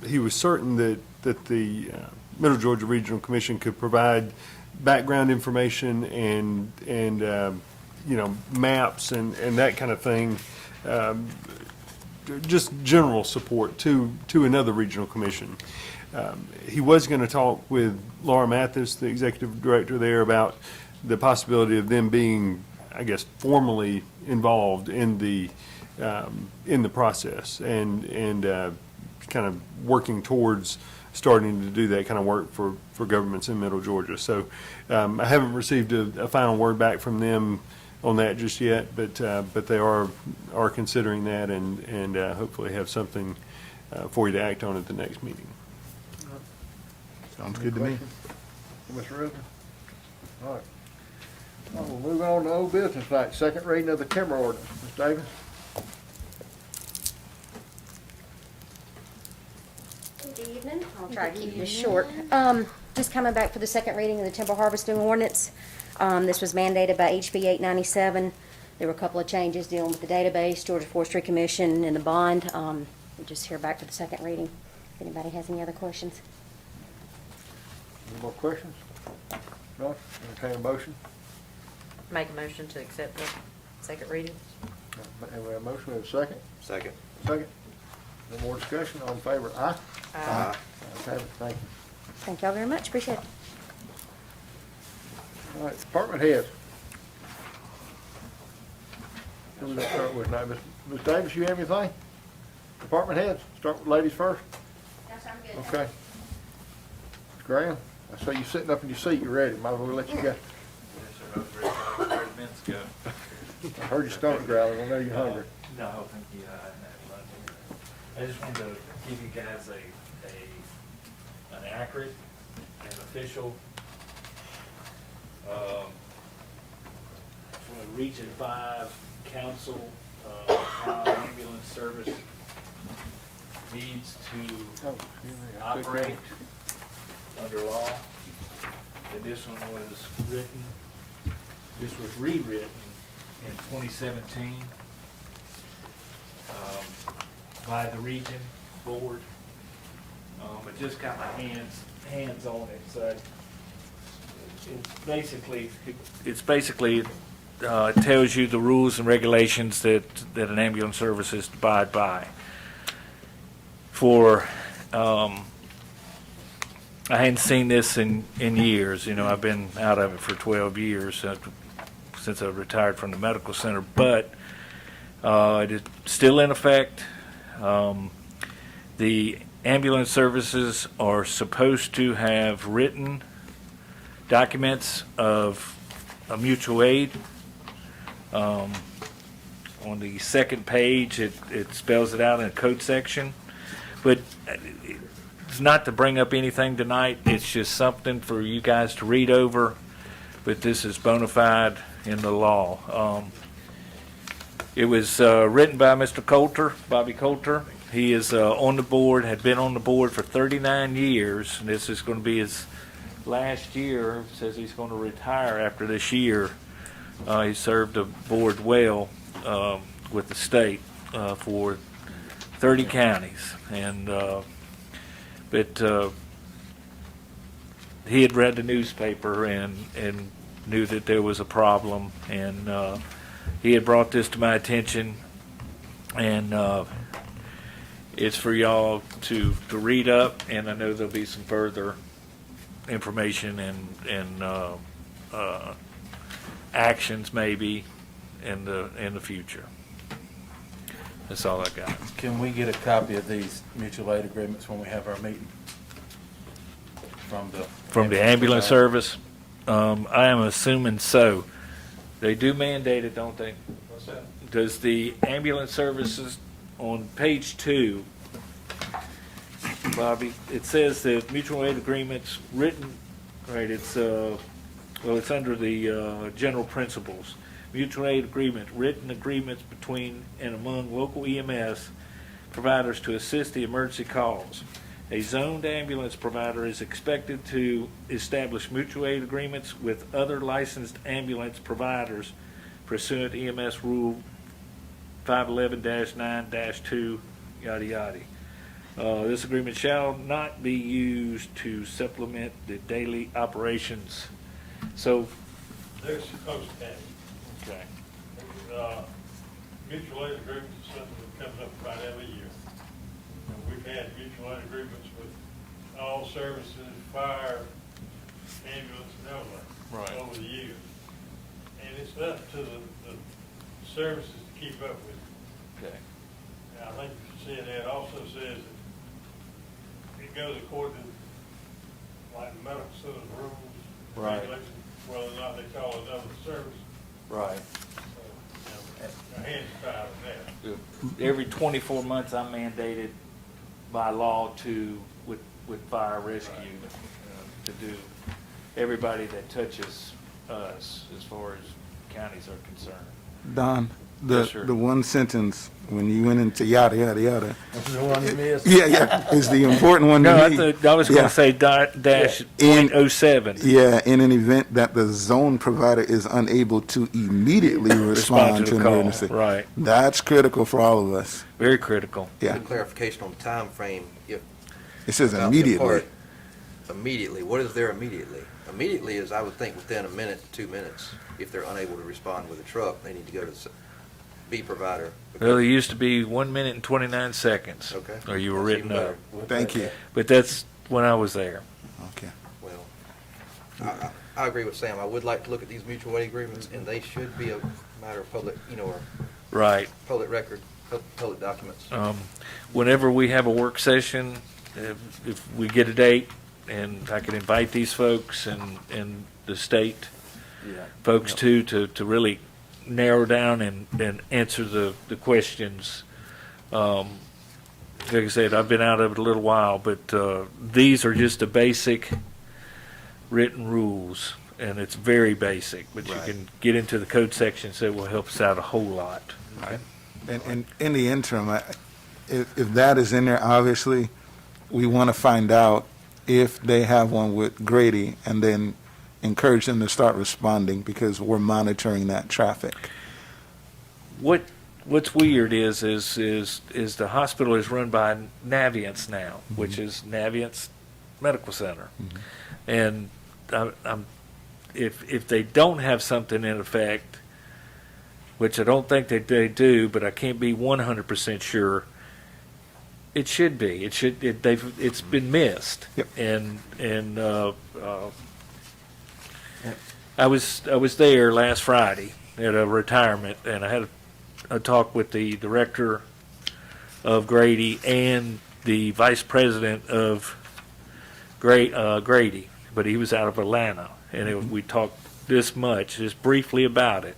he was certain that the Middle Georgia Regional Commission could provide background information and you know, maps and that kind of thing, just general support to another regional commission. He was going to talk with Laura Mathis, the executive director there, about the possibility of them being, I guess, formally involved in the process and kind of working towards starting to do that kind of work for governments in Middle Georgia. So I haven't received a final word back from them on that just yet, but they are considering that and hopefully have something for you to act on at the next meeting.
Sounds good to me.
Mr. Resnick? All right. Well, we'll move on to old business tonight. Second reading of the timber ordinance. Ms. Davis?
Good evening. I'll try to keep this short. Just coming back for the second reading of the timber harvesting ordinance. This was mandated by HB 897. There were a couple of changes dealing with the database, Georgia Forestry Commission, and the bond. We'll just hear back for the second reading. If anybody has any other questions.
Any more questions? No? Entertain a motion?
Make a motion to accept the second reading.
And we have a motion, we have a second?
Second.
Second. No more discussion, all in favor, aye?
Aye.
Ayes have it, thank you.
Thank y'all very much. Appreciate it.
All right, department heads. Who we gonna start with now? Ms. Davis, you have anything? Department heads, start with ladies first?
Yes, I'm good.
Okay. Ms. Graham, I saw you sitting up in your seat, you ready, might as well let you go.
Minutes ago.
I heard your stomach growling, I know you're hungry.
No, thank you. I hadn't had lunch. I just wanted to give you guys an accurate and official, from the Region 5 Council, how ambulance service needs to operate under law. And this one was rewritten in 2017 by the region board, but just got my hands on it. So it's basically tells you the rules and regulations that an ambulance service is to abide by. I hadn't seen this in years. You know, I've been out of it for 12 years since I retired from the medical center, but it is still in effect. The ambulance services are supposed to have written documents of a mutual aid. On the second page, it spells it out in a code section. But it's not to bring up anything tonight. It's just something for you guys to read over. But this is bona fide in the law. It was written by Mr. Coulter, Bobby Coulter. He is on the board, had been on the board for 39 years, and this is going to be his last year. Says he's going to retire after this year. He served the board well with the state for 30 counties, and but he had read the newspaper and knew that there was a problem, and he had brought this to my attention, and it's for y'all to read up, and I know there'll be some further information and actions maybe in the future. That's all I got.
Can we get a copy of these mutual aid agreements when we have our meeting?
From the ambulance service? I am assuming so. They do mandate it, don't they?
What's that?
Does the ambulance services on page 2, Bobby, it says that mutual aid agreements written, right, it's under the general principles. Mutual aid agreement, written agreements between and among local EMS providers to assist the emergency calls. A zoned ambulance provider is expected to establish mutual aid agreements with other licensed ambulance providers pursuant to EMS Rule 511-9-2, yada yada. This agreement shall not be used to supplement the daily operations. So,
They're supposed to have it.
okay.
Mutual aid agreements is something that comes up about every year. And we've had mutual aid agreements with all services, fire, ambulance, and everything over the years. And it's up to the services to keep up with it.
Okay.
And I think you see that also says that it goes according to like medical center rules,
Right.
regulations, whether or not they call it another service.
Right.
Our hands are tied on that.
Every 24 months, I'm mandated by law with fire rescue to do everybody that touches us as far as counties are concerned.
Don,
Yes, sir.
the one sentence when you went into yada, yada, yada.
That's the one you missed.
Yeah, is the important one
No,
to
I
me.
thought I was going to say dash
In-
.07.
Yeah, in an event that the zone provider is unable to immediately respond to an
call,
emergency.
right.
That's critical for all of us.
Very critical.
Yeah.
The clarification on the time frame, if.
It says
about the
immediately.
part, Immediately, what is there immediately? Immediately is, I would think, within a minute to 2 minutes. If they're unable to respond with a truck, they need to go to the B provider.
Well, it used to be 1 minute and 29 seconds.
Okay.
Or you were
That's
written
even
up.
better.
Thank you.
But that's when I was there.
Okay.
Well, I agree with Sam. I would like to look at these mutual aid agreements, and they should be a matter of public, or
Right.
public record, public documents.
Whenever we have a work session, if we get a date, and I can invite these folks and the state folks too, to really narrow down and answer the questions. Like I said, I've been out of it a little while, but these are just the basic written rules, and it's very basic, but you can get into the code section, so it will help us out a whole lot.
Right. And in the interim, if that is in there, obviously, we want to find out if they have one with Grady, and then encourage them to start responding, because we're monitoring that traffic.
What's weird is the hospital is run by Naviance now, which is Naviance Medical Center, and if they don't have something in effect, which I don't think they do, but I can't be 100% sure. It should be. It's been missed.
Yep.
And I was there last Friday at a retirement, and I had a talk with the director of Grady and the vice president of Grady, but he was out of Atlanta, and we talked this much, just briefly about it,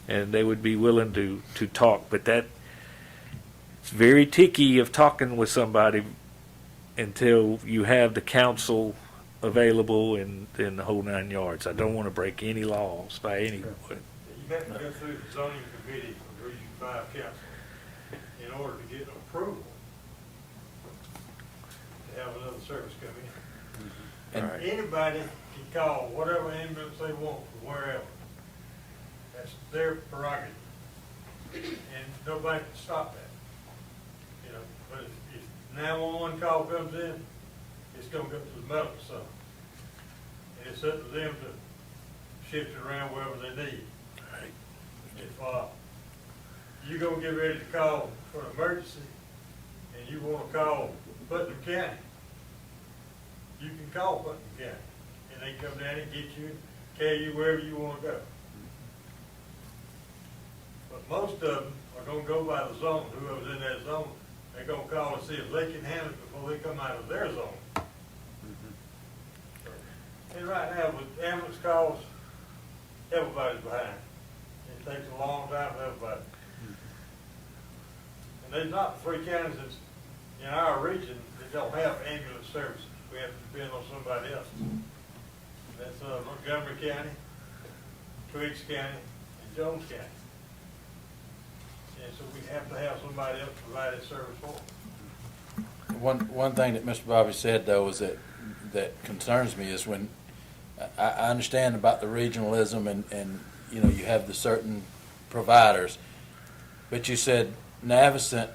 and they would be willing to talk. But that it's very ticky of talking with somebody until you have the counsel available and the whole 9 yards. I don't want to break any laws by anyone.
You have to go through the zoning committee for Region 5 council in order to get approval to have another service come in.
All right.
Anybody can call whatever ambulance they want from wherever. That's their prerogative. And nobody can stop that. You know, but if 911 call comes in, it's gonna go to the medical center. And it's up to them to shift it around wherever they need.
Right.
If you're gonna get ready to call for an emergency and you wanna call Putnam County, you can call Putnam County and they come down and get you, carry you wherever you wanna go. But most of them are gonna go by the zone, whoever's in that zone, they're gonna call and see if they can handle it before they come out of their zone. And right now, with ambulance calls, everybody's behind. It takes a long time for everybody. And there's not 3 counties that's in our region that don't have ambulance services. We have to depend on somebody else. That's Montgomery County, Twiggs County, and Jones County. And so we have to have somebody else provide that service for them.
One thing that Mr. Bobby said, though, is that concerns me is when I understand about the regionalism and you know, you have the certain providers, but you said Navicent,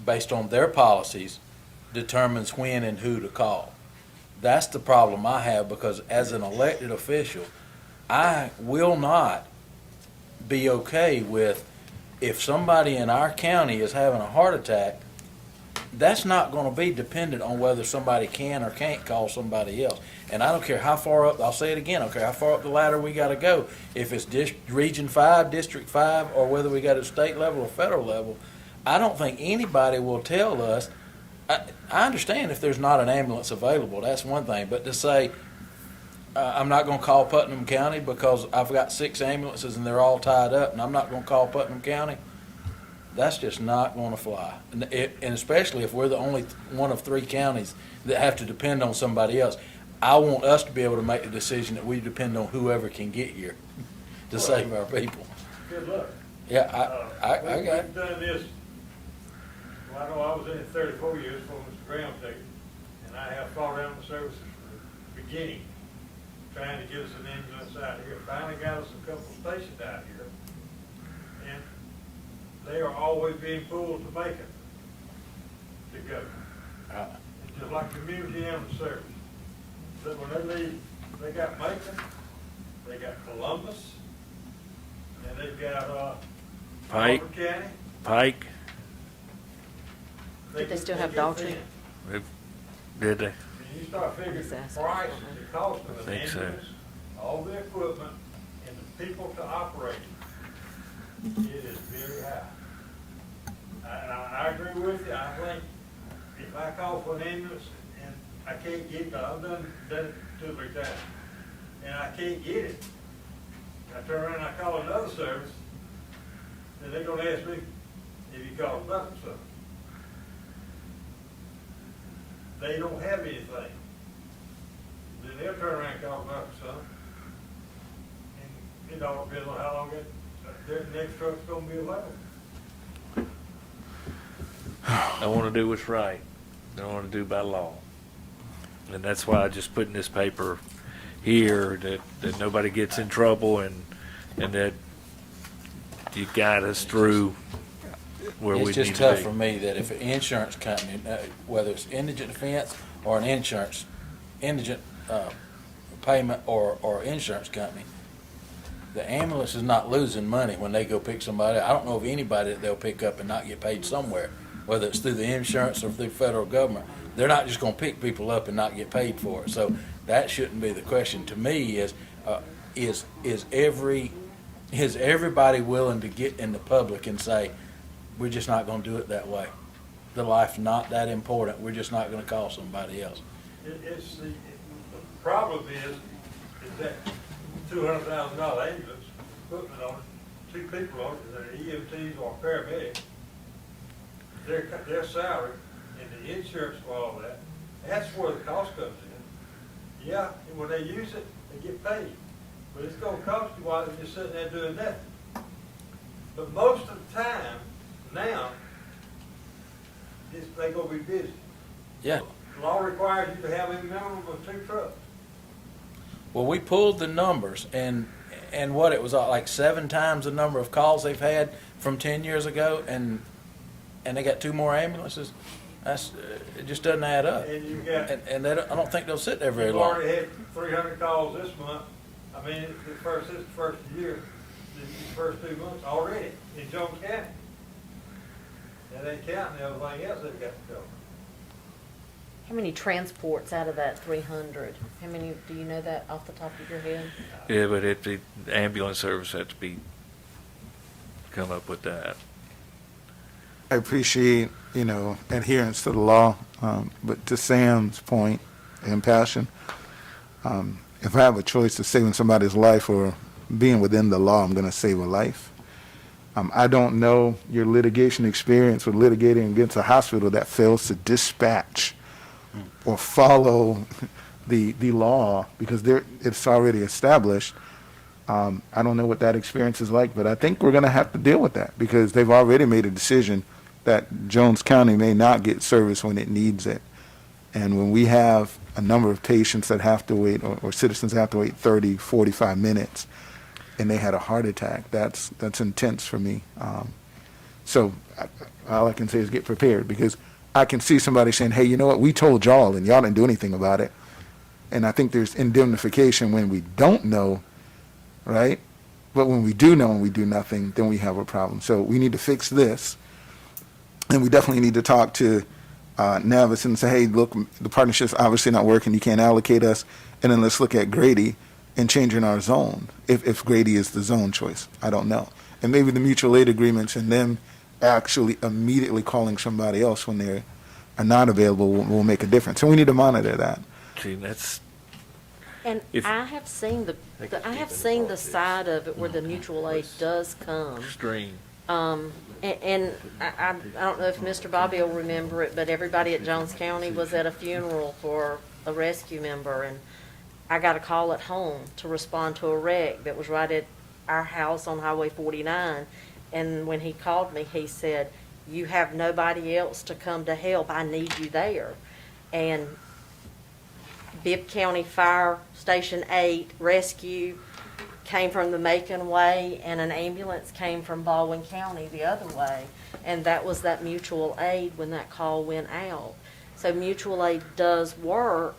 based on their policies, determines when and who to call. That's the problem I have, because as an elected official, I will not be okay with if somebody in our county is having a heart attack. That's not going to be dependent on whether somebody can or can't call somebody else. And I don't care how far up, I'll say it again, I don't care how far up the ladder we got to go. If it's Region 5, District 5, or whether we got it state level or federal level, I don't think anybody will tell us. I understand if there's not an ambulance available, that's one thing. But to say, I'm not going to call Putnam County because I've got 6 ambulances and they're all tied up, and I'm not going to call Putnam County, that's just not going to fly. And especially if we're the only one of 3 counties that have to depend on somebody else. I want us to be able to make the decision that we depend on whoever can get here to save our people.
Good luck.
Yeah, I got
We've done this, well, I know I was in it 34 years before Mr. Graham took it, and I have fought ambulance services from the beginning, trying to get us an ambulance out here. Finally got us a couple stations out here, and they are always being pulled to Macon to go. It's just like community ambulance service. But when they leave, they got Macon, they got Columbus, and they've got
Pike.
Auburn County.
Pike.
Did they still have Daltrey?
Did they?
And you start figuring the price, the cost of an
I think so.
ambulance, all the equipment, and the people to operate it, it is very high. I agree with you. I think if I call for an ambulance and I can't get it, I've done it 2 or 3 times, and I can't get it, I turn around and I call another service, then they're gonna ask me if you call a medical center. They don't have anything. Then they'll turn around and call a medical center. And it all depends on how long their next truck's gonna be available.
I want to do what's right. I want to do by law. And that's why I just put in this paper here that nobody gets in trouble and that you guide us through where we need to be.
It's just tough for me that if an insurance company, whether it's indigent defense or an indigent payment or insurance company, the ambulance is not losing money when they go pick somebody. I don't know of anybody that they'll pick up and not get paid somewhere, whether it's through the insurance or through federal government. They're not just going to pick people up and not get paid for it. So that shouldn't be the question. To me, is everybody willing to get in the public and say, we're just not going to do it that way? The life's not that important. We're just not going to call somebody else.
The problem is that $200,000 ambulance, equipment on it, 2 people on it, they're EMTs or paramedics. Their salary and the insurance for all that, that's where the cost comes in. Yeah, and when they use it, they get paid. But it's gonna cost you while they're just sitting there doing nothing. But most of the time, now, they gonna be busy.
Yeah.
The law requires you to have a minimum of 2 trucks.
Well, we pulled the numbers, and what it was like 7 times the number of calls they've had from 10 years ago, and they got 2 more ambulances. That's it just doesn't add up.
And you got,
and they don't, I don't think they'll sit there very
you've
long.
already had 300 calls this month. I mean, this is the first year, the first 2 months already in Jones County. That ain't counting everything else they've got to go.
How many transports out of that 300? How many, do you know that off the top of your head?
Yeah, but the ambulance service had to come up with that.
I appreciate, adherence to the law, but to Sam's point and passion, if I have a choice of saving somebody's life or being within the law, I'm going to save a life. I don't know your litigation experience with litigating against a hospital that fails to dispatch or follow the law because it's already established. I don't know what that experience is like, but I think we're going to have to deal with that because they've already made a decision that Jones County may not get service when it needs it. And when we have a number of patients that have to wait or citizens have to wait 30, 45 minutes and they had a heart attack, that's intense for me. So all I can say is get prepared because I can see somebody saying, hey, you know what, we told y'all and y'all didn't do anything about it. And I think there's indemnification when we don't know, right? But when we do know and we do nothing, then we have a problem. So we need to fix this. And we definitely need to talk to Navis and say, hey, look, the partnership's obviously not working. You can't allocate us. And then let's look at Grady and changing our zone, if Grady is the zone choice. I don't know. And maybe the mutual aid agreements and them actually immediately calling somebody else when they are not available will make a difference. And we need to monitor that.
See, that's...
And I have seen the side of it where the mutual aid does come.
Extreme.
And I don't know if Mr. Bobby will remember it, but everybody at Jones County was at a funeral for a rescue member, and I got a call at home to respond to a wreck that was right at our house on Highway 49. And when he called me, he said, you have nobody else to come to help. I need you there. And Bibb County Fire Station 8 Rescue came from the Macon way, and an ambulance came from Baldwin County the other way. And that was that mutual aid when that call went out. So mutual aid does work,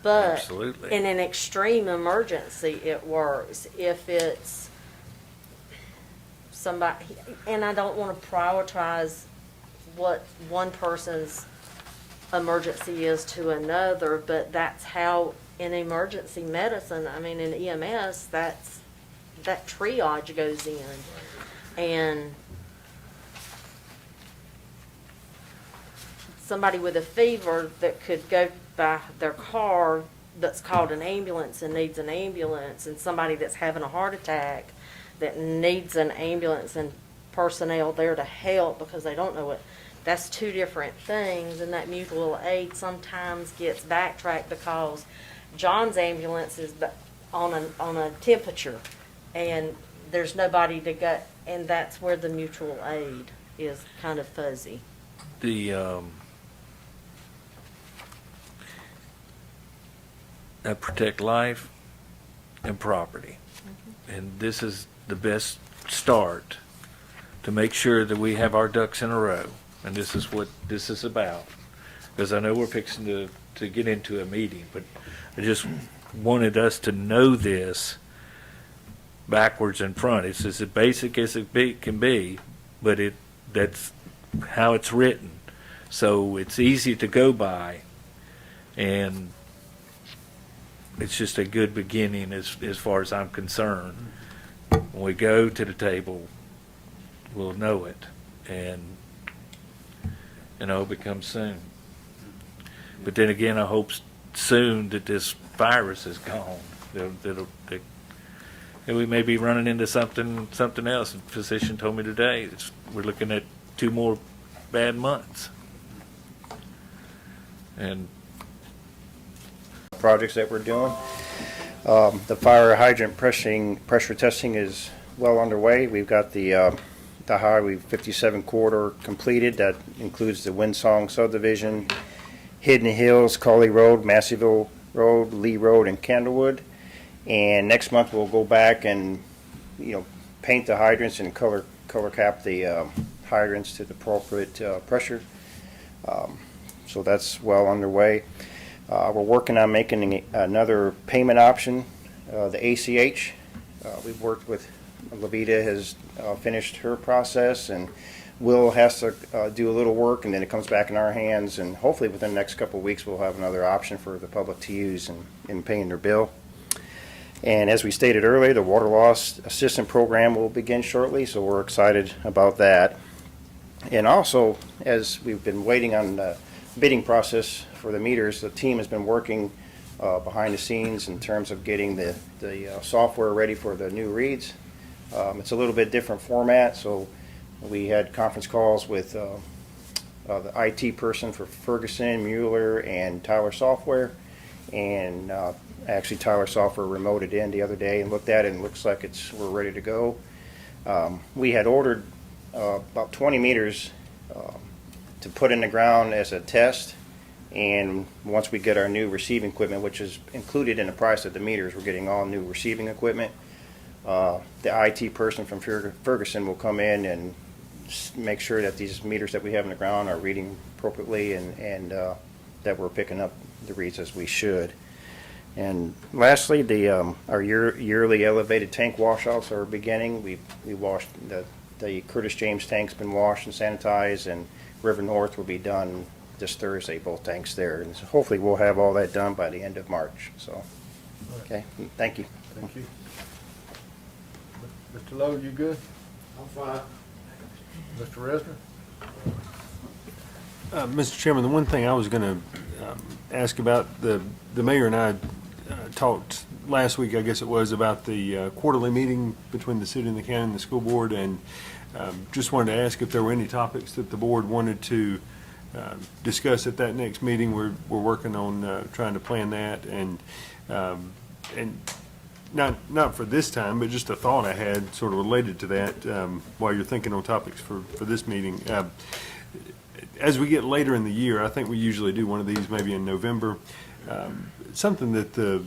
but
Absolutely.
in an extreme emergency, it works. If it's somebody, and I don't want to prioritize what one person's emergency is to another, but that's how in emergency medicine, I mean in EMS, that triage goes in. And somebody with a fever that could go by their car that's called an ambulance and needs an ambulance, and somebody that's having a heart attack that needs an ambulance and personnel there to help because they don't know it. That's 2 different things, and that mutual aid sometimes gets backtracked because John's ambulance is on a temperature, and there's nobody to go, and that's where the mutual aid is kind of fuzzy.
That protect life and property. And this is the best start to make sure that we have our ducks in a row. And this is what this is about. Because I know we're fixing to get into a meeting, but I just wanted us to know this backwards and front. It's as basic as it can be, but that's how it's written. So it's easy to go by, and it's just a good beginning as far as I'm concerned. When we go to the table, we'll know it, and it'll become soon. But then again, I hope soon that this virus is gone. The And we may be running into something else. The physician told me today, we're looking at 2 more bad months. And
projects that we're doing. The fire hydrant pressure testing is well underway. We've got the Highway 57 corridor completed. That includes the Windsong subdivision, Hidden Hills, Coley Road, Masseyville Road, Lee Road, and Candlewood. And next month we'll go back and paint the hydrants and color cap the hydrants to the appropriate pressure. So that's well underway. We're working on making another payment option, the ACH. We've worked with Levita has finished her process, and Will has to do a little work, and then it comes back in our hands, and hopefully within the next couple of weeks we'll have another option for the public to use in paying their bill. And as we stated earlier, the water loss assistance program will begin shortly, so we're excited about that. And also, as we've been waiting on the bidding process for the meters, the team has been working behind the scenes in terms of getting the software ready for the new reads. It's a little bit different format, so we had conference calls with the IT person for Ferguson, Mueller, and Tyler Software. And actually Tyler Software remoted in the other day and looked at it, and looks like we're ready to go. We had ordered about 20 meters to put in the ground as a test, and once we get our new receiving equipment, which is included in the price of the meters, we're getting all new receiving equipment. The IT person from Ferguson will come in and make sure that these meters that we have in the ground are reading appropriately, and that we're picking up the reads as we should. And lastly, our yearly elevated tank washouts are beginning. We washed the Curtis James tank's been washed and sanitized, and River North will be done this Thursday, both tanks there. And so hopefully we'll have all that done by the end of March. So, okay, thank you.
Thank you. Mr. Lowe, you good?
I'm fine.
Mr. Resner?
Mr. Chairman, the one thing I was going to ask about, the mayor and I talked last week, I guess it was, about the quarterly meeting between the city and the county and the school board, and just wanted to ask if there were any topics that the board wanted to discuss at that next meeting. We're working on trying to plan that, and not for this time, but just a thought I had sort of related to that while you're thinking on topics for this meeting. As we get later in the year, I think we usually do one of these maybe in November. Something that the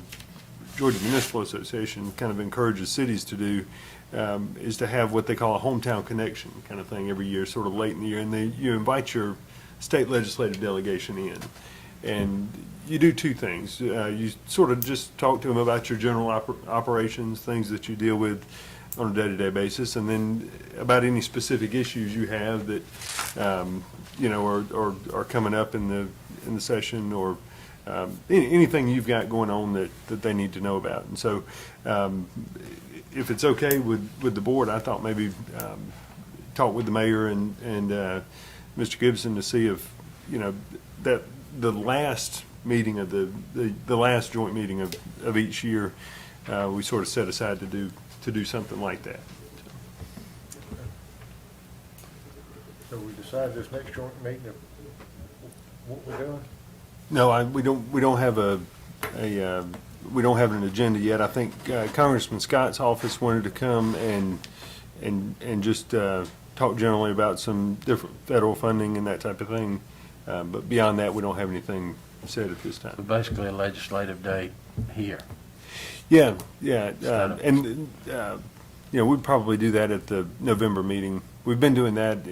Georgia Municipal Association kind of encourages cities to do is to have what they call a hometown connection kind of thing every year, sort of late in the year, and you invite your state legislative delegation in. And you do two things. You sort of just talk to them about your general operations, things that you deal with on a day-to-day basis, and then about any specific issues you have that are coming up in the session, or anything you've got going on that they need to know about. And so, if it's okay with the board, I thought maybe talk with the mayor and Mr. Gibson to see if that the last meeting of the last joint meeting of each year, we sort of set aside to do something like that.
So we decide this next joint meeting of what we're doing?
No, we don't have we don't have an agenda yet. I think Congressman Scott's office wanted to come and just talk generally about some different federal funding and that type of thing. But beyond that, we don't have anything said at this time.
So basically a legislative day here.
Yeah. And we'd probably do that at the November meeting. We've been doing that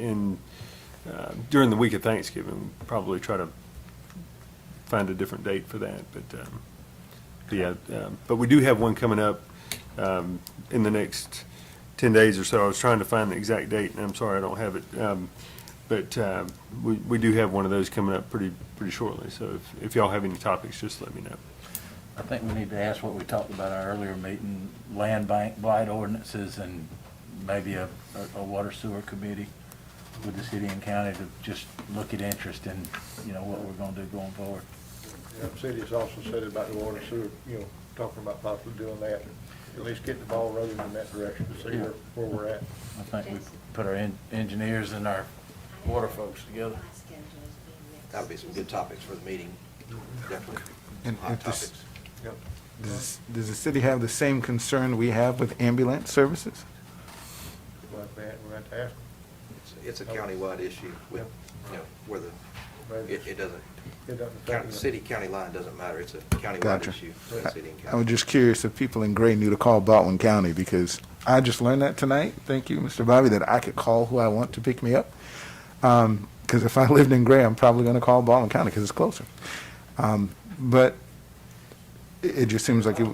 during the week of Thanksgiving. We'll probably try to find a different date for that. But we do have one coming up in the next 10 days or so. I was trying to find the exact date, and I'm sorry I don't have it. But we do have one of those coming up pretty shortly. So if y'all have any topics, just let me know.
I think we need to ask what we talked about our earlier meeting, land bank blight ordinances, and maybe a water sewer committee with the city and county to just look at interest in, what we're going to do going forward.
Yeah, the city has also said about the water sewer, talking about possibly doing that. at least get the ball rolling in that direction to see where we're at.
I think we put our engineers and our water folks together.
That would be some good topics for the meeting, definitely.
And
Hot
if this-
topics.
Does the city have the same concern we have with ambulance services?
We'll have to ask.
It's a countywide issue with, you know, where the, it doesn't,
It doesn't affect us.
city-county line doesn't matter. It's a countywide
Gotcha.
issue for the city and
I
county.
was just curious if people in Gray knew to call Baldwin County, because I just learned that tonight. Thank you, Mr. Bobby, that I could call who I want to pick me up. Because if I lived in Gray, I'm probably going to call Baldwin County because it's closer. But it just seems like it.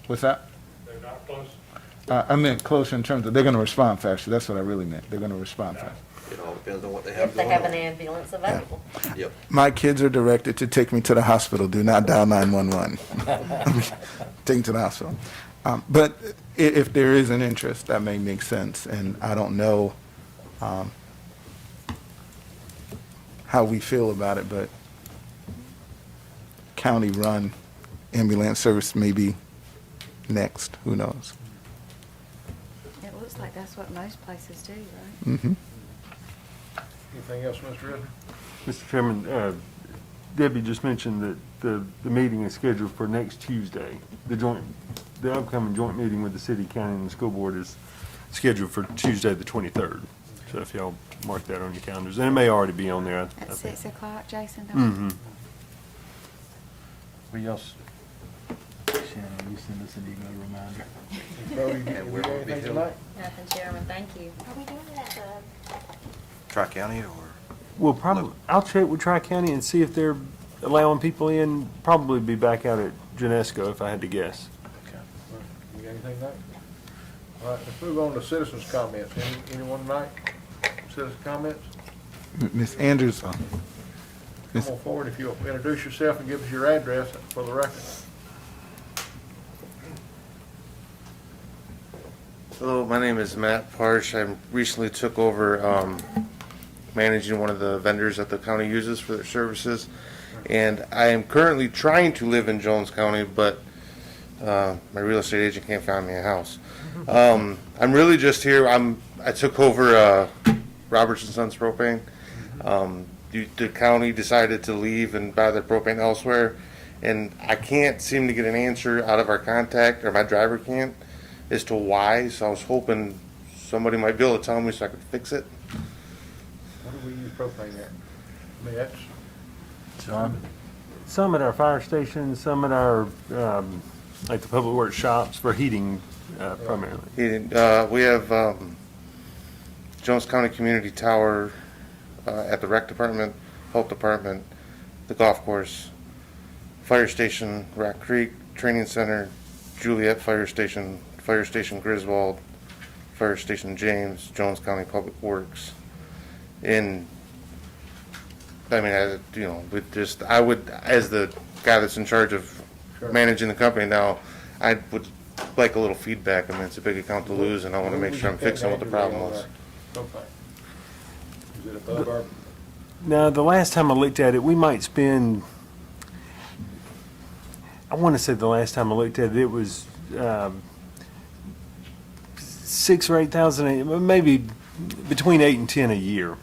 What's that?
They're not close.
I meant closer in terms of they're going to respond faster. That's what I really meant. They're going to respond faster.
It all depends on what they have
If they
going
have
on.
an ambulance available.
Yep.
My kids are directed to take me to the hospital. Do not dial 911. Take me to the hospital. But if there is an interest, that may make sense. And I don't know how we feel about it, but county-run ambulance service may be next. Who knows?
It looks like that's what most places do, right?
Mm-hmm.
Anything else, Mr. Ritter?
Mr. Chairman, Debbie just mentioned that the meeting is scheduled for next Tuesday. The upcoming joint meeting with the city, county, and the school board is scheduled for Tuesday, the 23rd. So if y'all mark that on your calendars, and it may already be on there.
At 6 o'clock, Jason?
Mm-hmm.
We else, Shannon, will you send us an email reminder?
Brody, you got anything tonight?
Nothing, Chairman, thank you.
Are we doing it at the
Tri-county or?
Well, probably, I'll check with Tri-County and see if they're allowing people in. Probably be back out at Genesco if I had to guess.
You got anything tonight? All right, let's move on to citizens' comments. Anyone tonight? Citizens' comments?
Ms. Andrews,
Come on forward if you'll introduce yourself and give us your address for the record.
Hello, my name is Matt Parsh. I recently took over managing one of the vendors that the county uses for their services. And I am currently trying to live in Jones County, but my real estate agent can't find me a house. I'm really just here. I took over Robertson Sons Propane. The county decided to leave and buy their propane elsewhere, and I can't seem to get an answer out of our contact, or my driver can't, as to why. So I was hoping somebody might be able to tell me so I could fix it.
What do we use propane at? I mean, that's,
John?
Some at our fire station, some at our, like the public works shops for heating primarily.
We have Jones County Community Tower at the rec department, health department, the golf course, fire station, Rock Creek, training center, Juliet Fire Station Griswold, Fire Station James, Jones County Public Works. And I mean, I would, as the guy that's in charge of managing the company now, I would like a little feedback. I mean, it's a big account to lose, and I want to make sure I'm fixing what the problem was.
propane. Is it above our,
Now, the last time I looked at it, we might spend, I want to say the last time I looked at it, it was 6,000 or 8,000, maybe between 8 and 10 a year.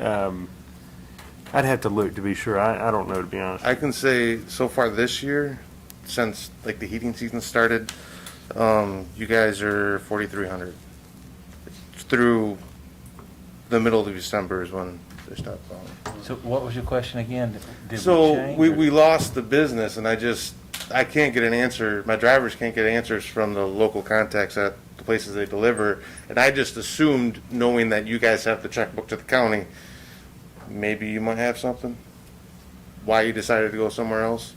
I'd have to look to be sure. I don't know, to be honest.
I can say so far this year, since like the heating season started, you guys are 4,300. Through the middle of December is when they stopped calling.
So what was your question again? Did
So
we change?
we lost the business, and I can't get an answer. My drivers can't get answers from the local contacts at the places they deliver, and I just assumed, knowing that you guys have the checkbook to the county, maybe you might have something. Why you decided to go somewhere else?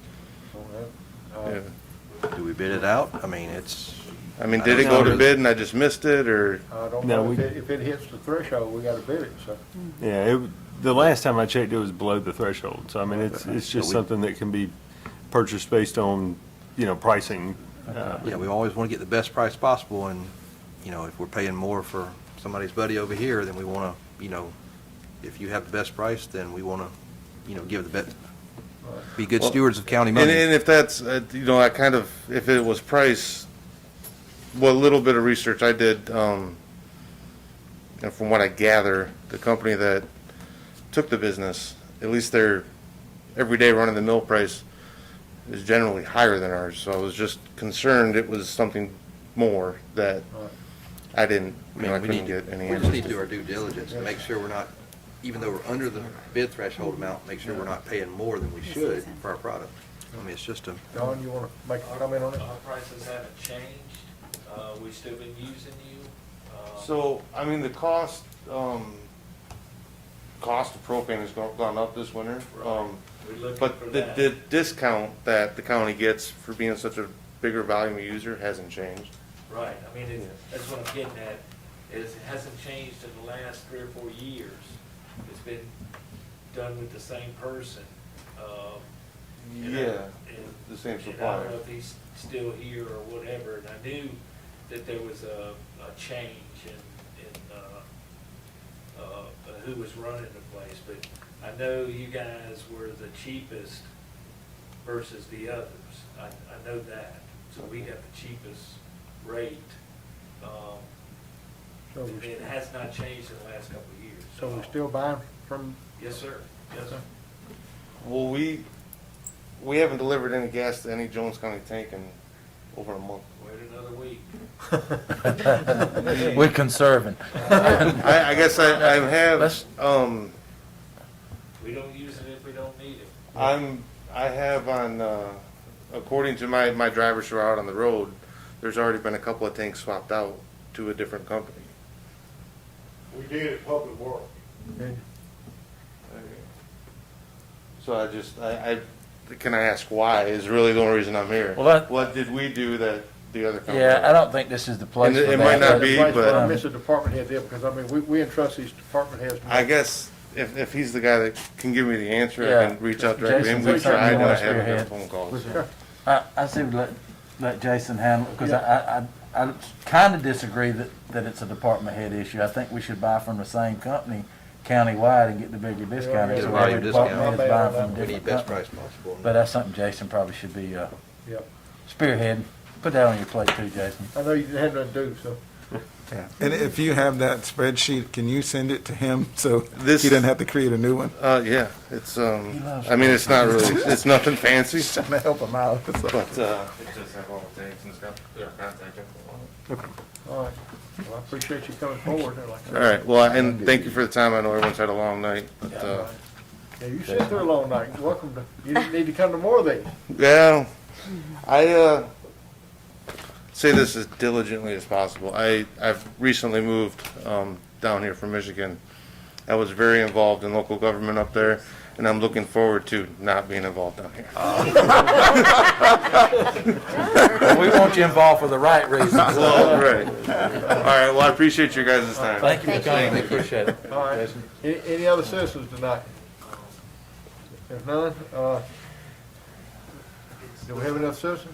Do we bid it out? I mean,
did it go to bid and I just missed it, or?
I don't
No,
know,
we-
if it hits the threshold, we gotta bid it, so.
Yeah, the last time I checked, it was below the threshold. So, I mean, it's just something that can be purchased based on, pricing.
Yeah, we always want to get the best price possible, and, if we're paying more for somebody's buddy over here, then we want to, if you have the best price, then we want to, give the best, be good stewards of county money.
And if that's, if it was price what little bit of research I did, and from what I gather, the company that took the business, at least their everyday run-of-the-mill price is generally higher than ours. So I was just concerned it was something more that I didn't, you know, I couldn't get any
We just
answers
need to do
to.
our due diligence and make sure we're not, even though we're under the bid threshold amount, make sure we're not paying more than we should for our product. I mean, it's just a.
John, you want to make a comment on it?
Our prices haven't changed. We've still been using you.
So, I mean, the cost of propane has gone up this winter.
We're looking for
But
that.
the discount that the county gets for being such a bigger volume user hasn't changed.
Right, I mean, that's what I'm getting at, is it hasn't changed in the last 3 or 4 years. It's been done with the same person.
The same
And I
supplier.
don't know if he's still here or whatever, and I knew that there was a change in who was running the place, but I know you guys were the cheapest versus the others. I know that, so we got the cheapest rate.
So we
It has not changed in the last couple of years.
So we still buying from?
Yes, sir. Yes, sir.
Well, we haven't delivered any gas to any Jones County tank in over a month.
Wait another week.
We're conserving.
I guess I have,
We don't use it if we don't need it.
I have on, according to my drivers who are out on the road, there's already been a couple of tanks swapped out to a different company.
We did at Public Works.
So can I ask why is really the only reason I'm here.
Well,
What did we do that the other company?
Yeah, I don't think this is the place
And
for
it
that.
might not be,
Place for
but
Mr. Department Head there, because I mean, we entrust these department heads.
I guess if he's the guy that can give me the answer,
Yeah.
I can reach out directly.
Jason,
And we
is that
tried,
something
and
you
I
want to
haven't got
spearhead?
phone calls.
I say we let Jason handle it, because I kind of disagree that it's a department head issue. I think we should buy from the same company countywide and get the bigger discount.
Get a
So
volume
every department
discount.
head's buying from a
We need
different
best
company.
price possible.
But that's something Jason probably should be
Yep.
spearheading. Put that on your plate too, Jason.
I know you didn't have nothing to do, so.
Yeah. And if you have that spreadsheet, can you send it to him so
This-
he doesn't have to create a new one?
Yeah, it's, I mean, it's not really, it's nothing fancy,
Just trying to help him out.
but,
It just have all the tanks and stuff, their contact info.
All right. Well, I appreciate you coming forward. Like I said.
all right, well, and thank you for the time. I know everyone's had a long night, but,
Yeah, you sit through a long night. You're welcome to, you need to come to more of these.
yeah, I, say this as diligently as possible. I've recently moved, down here from Michigan. I was very involved in local government up there, and I'm looking forward to not being involved down here.
Well, we want you involved for the right reasons.
Well, right. All right, well, I appreciate your guys' time.
Thank you for coming. We appreciate it.
All right. Any other citizens tonight? If none, do we have enough citizens?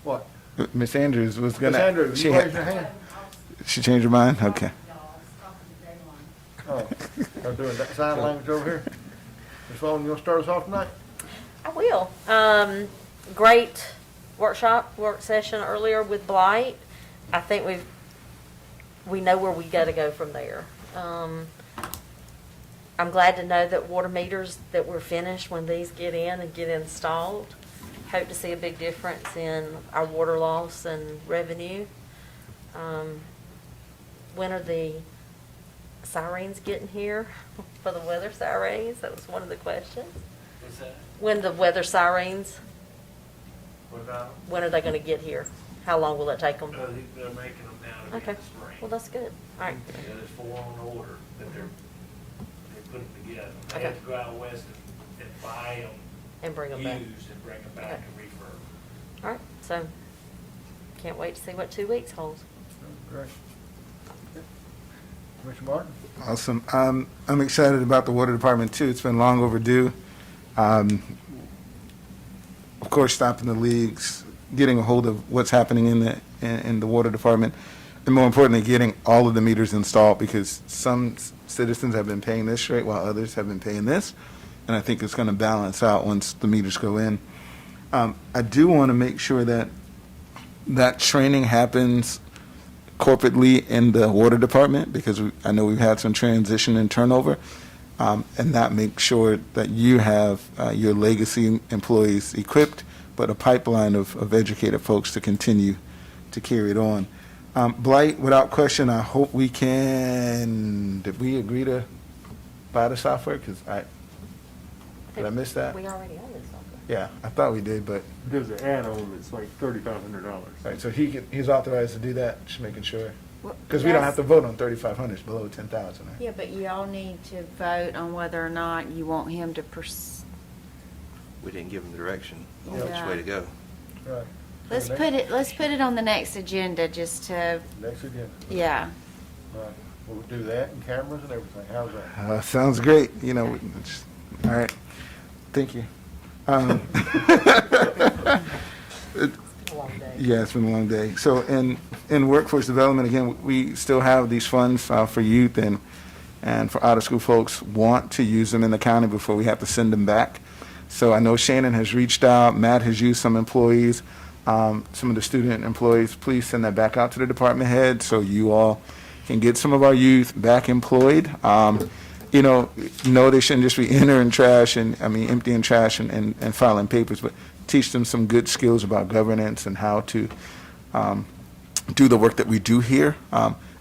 What?
Miss Andrews was gonna.
Miss Andrews,
she
you
had-
raise your hand?
She changed her mind? Okay.
Oh, they're doing that sign language over here. Ms. Vaughn, you want to start us off tonight?
I will. Great work session earlier with Blight. I think we know where we got to go from there. I'm glad to know that water meters, that we're finished when these get in and get installed. Hope to see a big difference in our water loss and revenue. When are the sirens getting here for the weather sirens? That was one of the questions.
What's that?
When the weather sirens,
What about
when are they going to get here? How long will it take them?
them? They're making them now to be in
Okay,
the spring.
well, that's good. All right.
Yeah, there's 4 on order that they put them together. They
Okay.
have to go out west and buy them
And bring them back.
used and bring them back
Okay.
and refurb.
All right, so can't wait to see what 2 weeks holds.
Great. Commissioner Martin?
Awesome. I'm excited about the water department too. It's been long overdue. Of course, stopping the leaks, getting a hold of what's happening in the water department, and more importantly, getting all of the meters installed, because some citizens have been paying this rate while others have been paying this, and I think it's going to balance out once the meters go in. I do want to make sure that that training happens corporately in the water department, because I know we've had some transition and turnover, and that makes sure that you have your legacy employees equipped, but a pipeline of educated folks to continue to carry it on. Blight, without question, I hope we can, did we agree to buy the software? Because did I miss that?
We already own this software.
Yeah, I thought we did, but,
There's an add-on that's like $3,500.
right, so he's authorized to do that, just making sure.
Well,
Because we don't
that's-
have to vote on 3,500, it's below 10,000, right?
Yeah, but you all need to vote on whether or not you want him to
We didn't give them direction on which
Yeah.
way to go.
Right.
let's put it on the next agenda just to,
Next agenda.
yeah.
All right. We'll do that and cameras and everything. How's that?
Sounds great, all right, thank you.
A long day.
Yeah, it's been a long day. So in workforce development, again, we still have these funds for youth and for out-of-school folks want to use them in the county before we have to send them back. So I know Shannon has reached out, Matt has used some employees, some of the student employees. Please send that back out to the department head so you all can get some of our youth back employed. No, they shouldn't just be emptying trash and filing papers, but teach them some good skills about governance and how to do the work that we do here.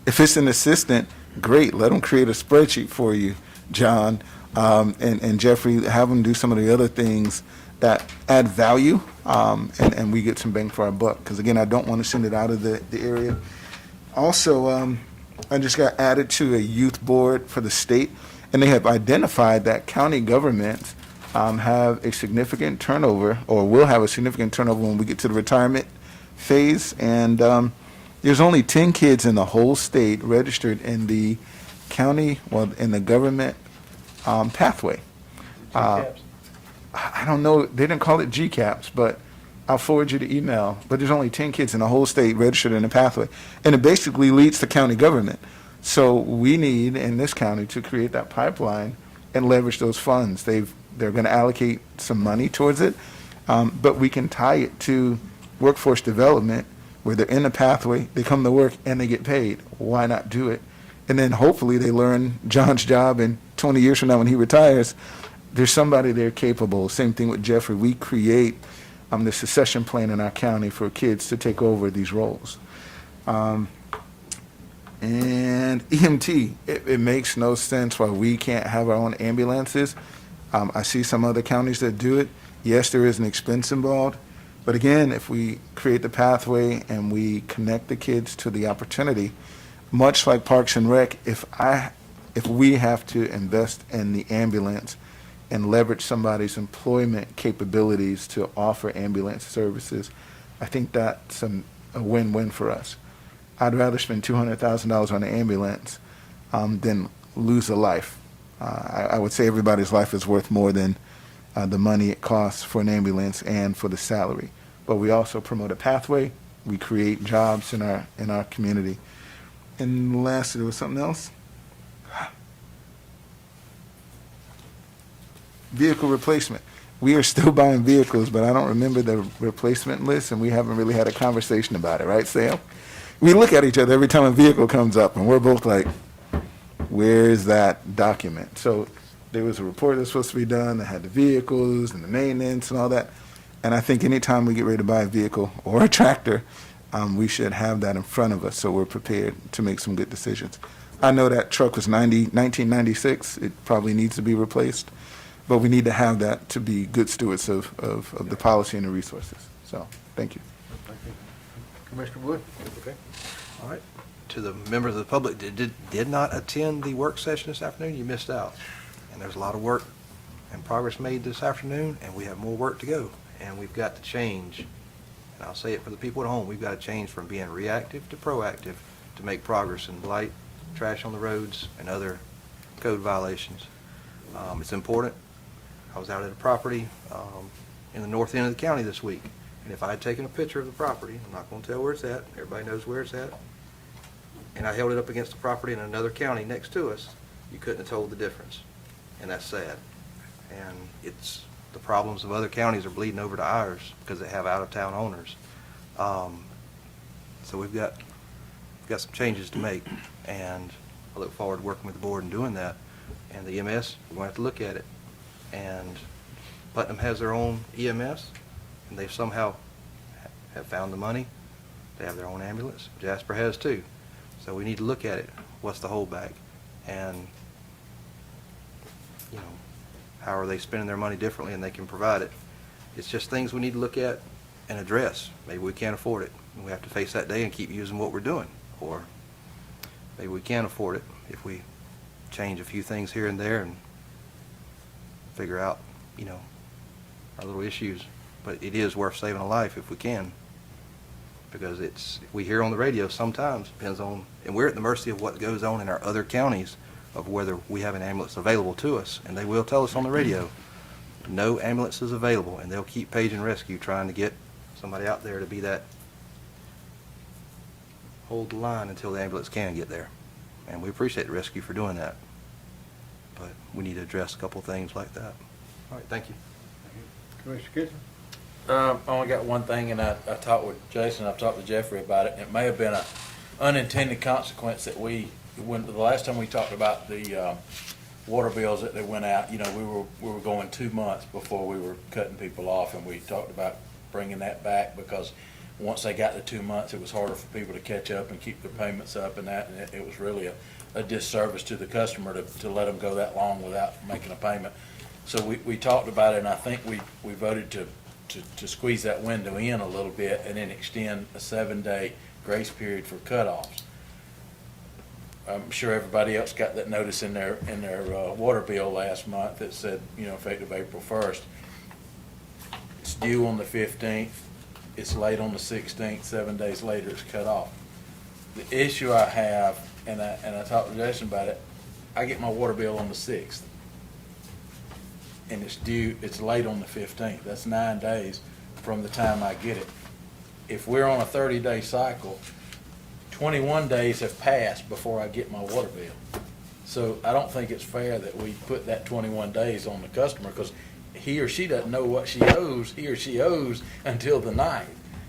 If it's an assistant, great. Let them create a spreadsheet for you, John, and Jeffrey. Have them do some of the other things that add value, and we get some bang for our buck. Because, again, I don't want to send it out of the area. Also, I just got added to a youth board for the state, and they have identified that county governments have a significant turnover, or will have a significant turnover when we get to the retirement phase. And there's only 10 kids in the whole state registered in the county, in the government pathway. I don't know, they didn't call it GCAPS, but I'll forward you the email. But there's only 10 kids in the whole state registered in the pathway. And it basically leads to county government. So we need, in this county, to create that pipeline and leverage those funds. They're going to allocate some money towards it, but we can tie it to workforce development, where they're in the pathway, they come to work, and they get paid. Why not do it? And then hopefully they learn John's job, and 20 years from now when he retires, there's somebody there capable. Same thing with Jeffrey. We create the succession plan in our county for kids to take over these roles. And EMT, it makes no sense why we can't have our own ambulances. I see some other counties that do it. Yes, there is an expense involved. But again, if we create the pathway and we connect the kids to the opportunity, much like Parks and Rec, if we have to invest in the ambulance and leverage somebody's employment capabilities to offer ambulance services, I think that's a win-win for us. I'd rather spend $200,000 on an ambulance than lose a life. I would say everybody's life is worth more than the money it costs for an ambulance and for the salary. But we also promote a pathway. We create jobs in our community. And lastly, there was something else? Vehicle replacement. We are still buying vehicles, but I don't remember the replacement list, and we haven't really had a conversation about it, right, Sam? We look at each other every time a vehicle comes up, and we're both like, where's that document? So there was a report that's supposed to be done that had the vehicles and the maintenance and all that. And I think anytime we get ready to buy a vehicle or a tractor, we should have that in front of us so we're prepared to make some good decisions. I know that truck was 1996. It probably needs to be replaced. But we need to have that to be good stewards of the policy and the resources. So, thank you.
Thank you. Commissioner Wood?
Okay. All right. To the members of the public that did not attend the work session this afternoon, you missed out. And there's a lot of work and progress made this afternoon, and we have more work to go. And we've got to change, and I'll say it for the people at home, we've got to change from being reactive to proactive to make progress in blight, trash on the roads, and other code violations. It's important. I was out at a property in the north end of the county this week, and if I had taken a picture of the property, I'm not going to tell where it's at, everybody knows where it's at, and I held it up against the property in another county next to us, you couldn't have told the difference, and that's sad. And it's the problems of other counties are bleeding over to ours because they have out-of-town owners. So we've got some changes to make, and I look forward to working with the board and doing that. And the EMS, we're going to have to look at it. And Putnam has their own EMS, and they somehow have found the money. They have their own ambulance. Jasper has too. So we need to look at it. What's the holdback? And, you know, how are they spending their money differently and they can provide it? It's just things we need to look at and address. Maybe we can't afford it. We have to face that day and keep using what we're doing. Or maybe we can afford it if we change a few things here and there and figure out, you know, our little issues. But it is worth saving a life if we can, because we hear on the radio sometimes, depends on, and we're at the mercy of what goes on in our other counties of whether we have an ambulance available to us, and they will tell us on the radio, no ambulance is available, and they'll keep paging rescue trying to get somebody out there to be that hold the line until the ambulance can get there. And we appreciate the rescue for doing that, but we need to address a couple of things like that. All right, thank you.
Commissioner Kitchen?
I only got one thing, and I talked with Jason, I've talked to Jeffrey about it, and it may have been an unintended consequence that when the last time we talked about the water bills that they went out, you know, we were going 2 months before we were cutting people off, and we talked about bringing that back because once they got to 2 months, it was harder for people to catch up and keep their payments up and that, and it was really a disservice to the customer to let them go that long without making a payment. So we talked about it, and I think we voted to squeeze that window in a little bit and then extend a 7-day grace period for cutoffs. I'm sure everybody else got that notice in their water bill last month that said, you know, effective April 1st. It's due on the 15th. It's late on the 16th. 7 days later, it's cut off. The issue I have, and I talked to Jason about it, I get my water bill on the 6th. And it's late on the 15th. That's 9 days from the time I get it. If we're on a 30-day cycle, 21 days have passed before I get my water bill. So I don't think it's fair that we put that 21 days on the customer, because he or she doesn't know what he or she owes until the 9th.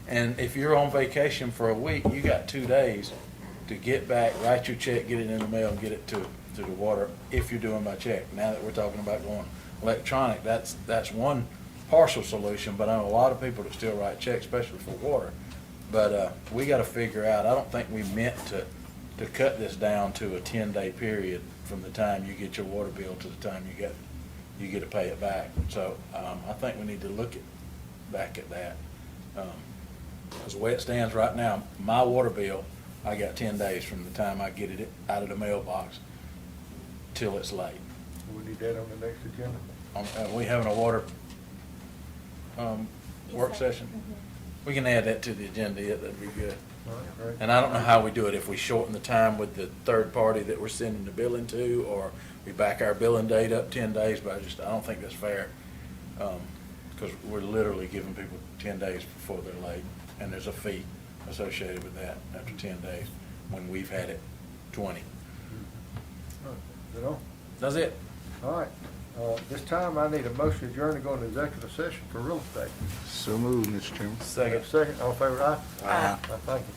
And if you're on vacation for a week, you got 2 days to get back, write your check, get it in the mail, and get it to the water if you're doing by check. Now that we're talking about going electronic, that's one partial solution, but I know a lot of people that still write checks, especially for water. But we got to figure out, I don't think we meant to cut this down to a 10-day period from the time you get your water bill to the time you get to pay it back. So I think we need to look back at that. As the way it stands right now, my water bill, I got 10 days from the time I get it out of the mailbox till it's late.
We need that on the next agenda.
We having a water work session? We can add that to the agenda, yeah, that'd be good.
All right, great.
And I don't know how we do it, if we shorten the time with the third party that we're sending the billing to, or we back our billing date up 10 days, but I don't think that's fair. Because we're literally giving people 10 days before they're late, and there's a fee associated with that after 10 days, when we've had it 20.
All right, is that all?
That's it.
All right. This time I need a motion to adjourn to go into executive session for real estate.
So moved, Mr. Chairman.
Second.
Second, all in favor, aye?
Aye.
Thank you.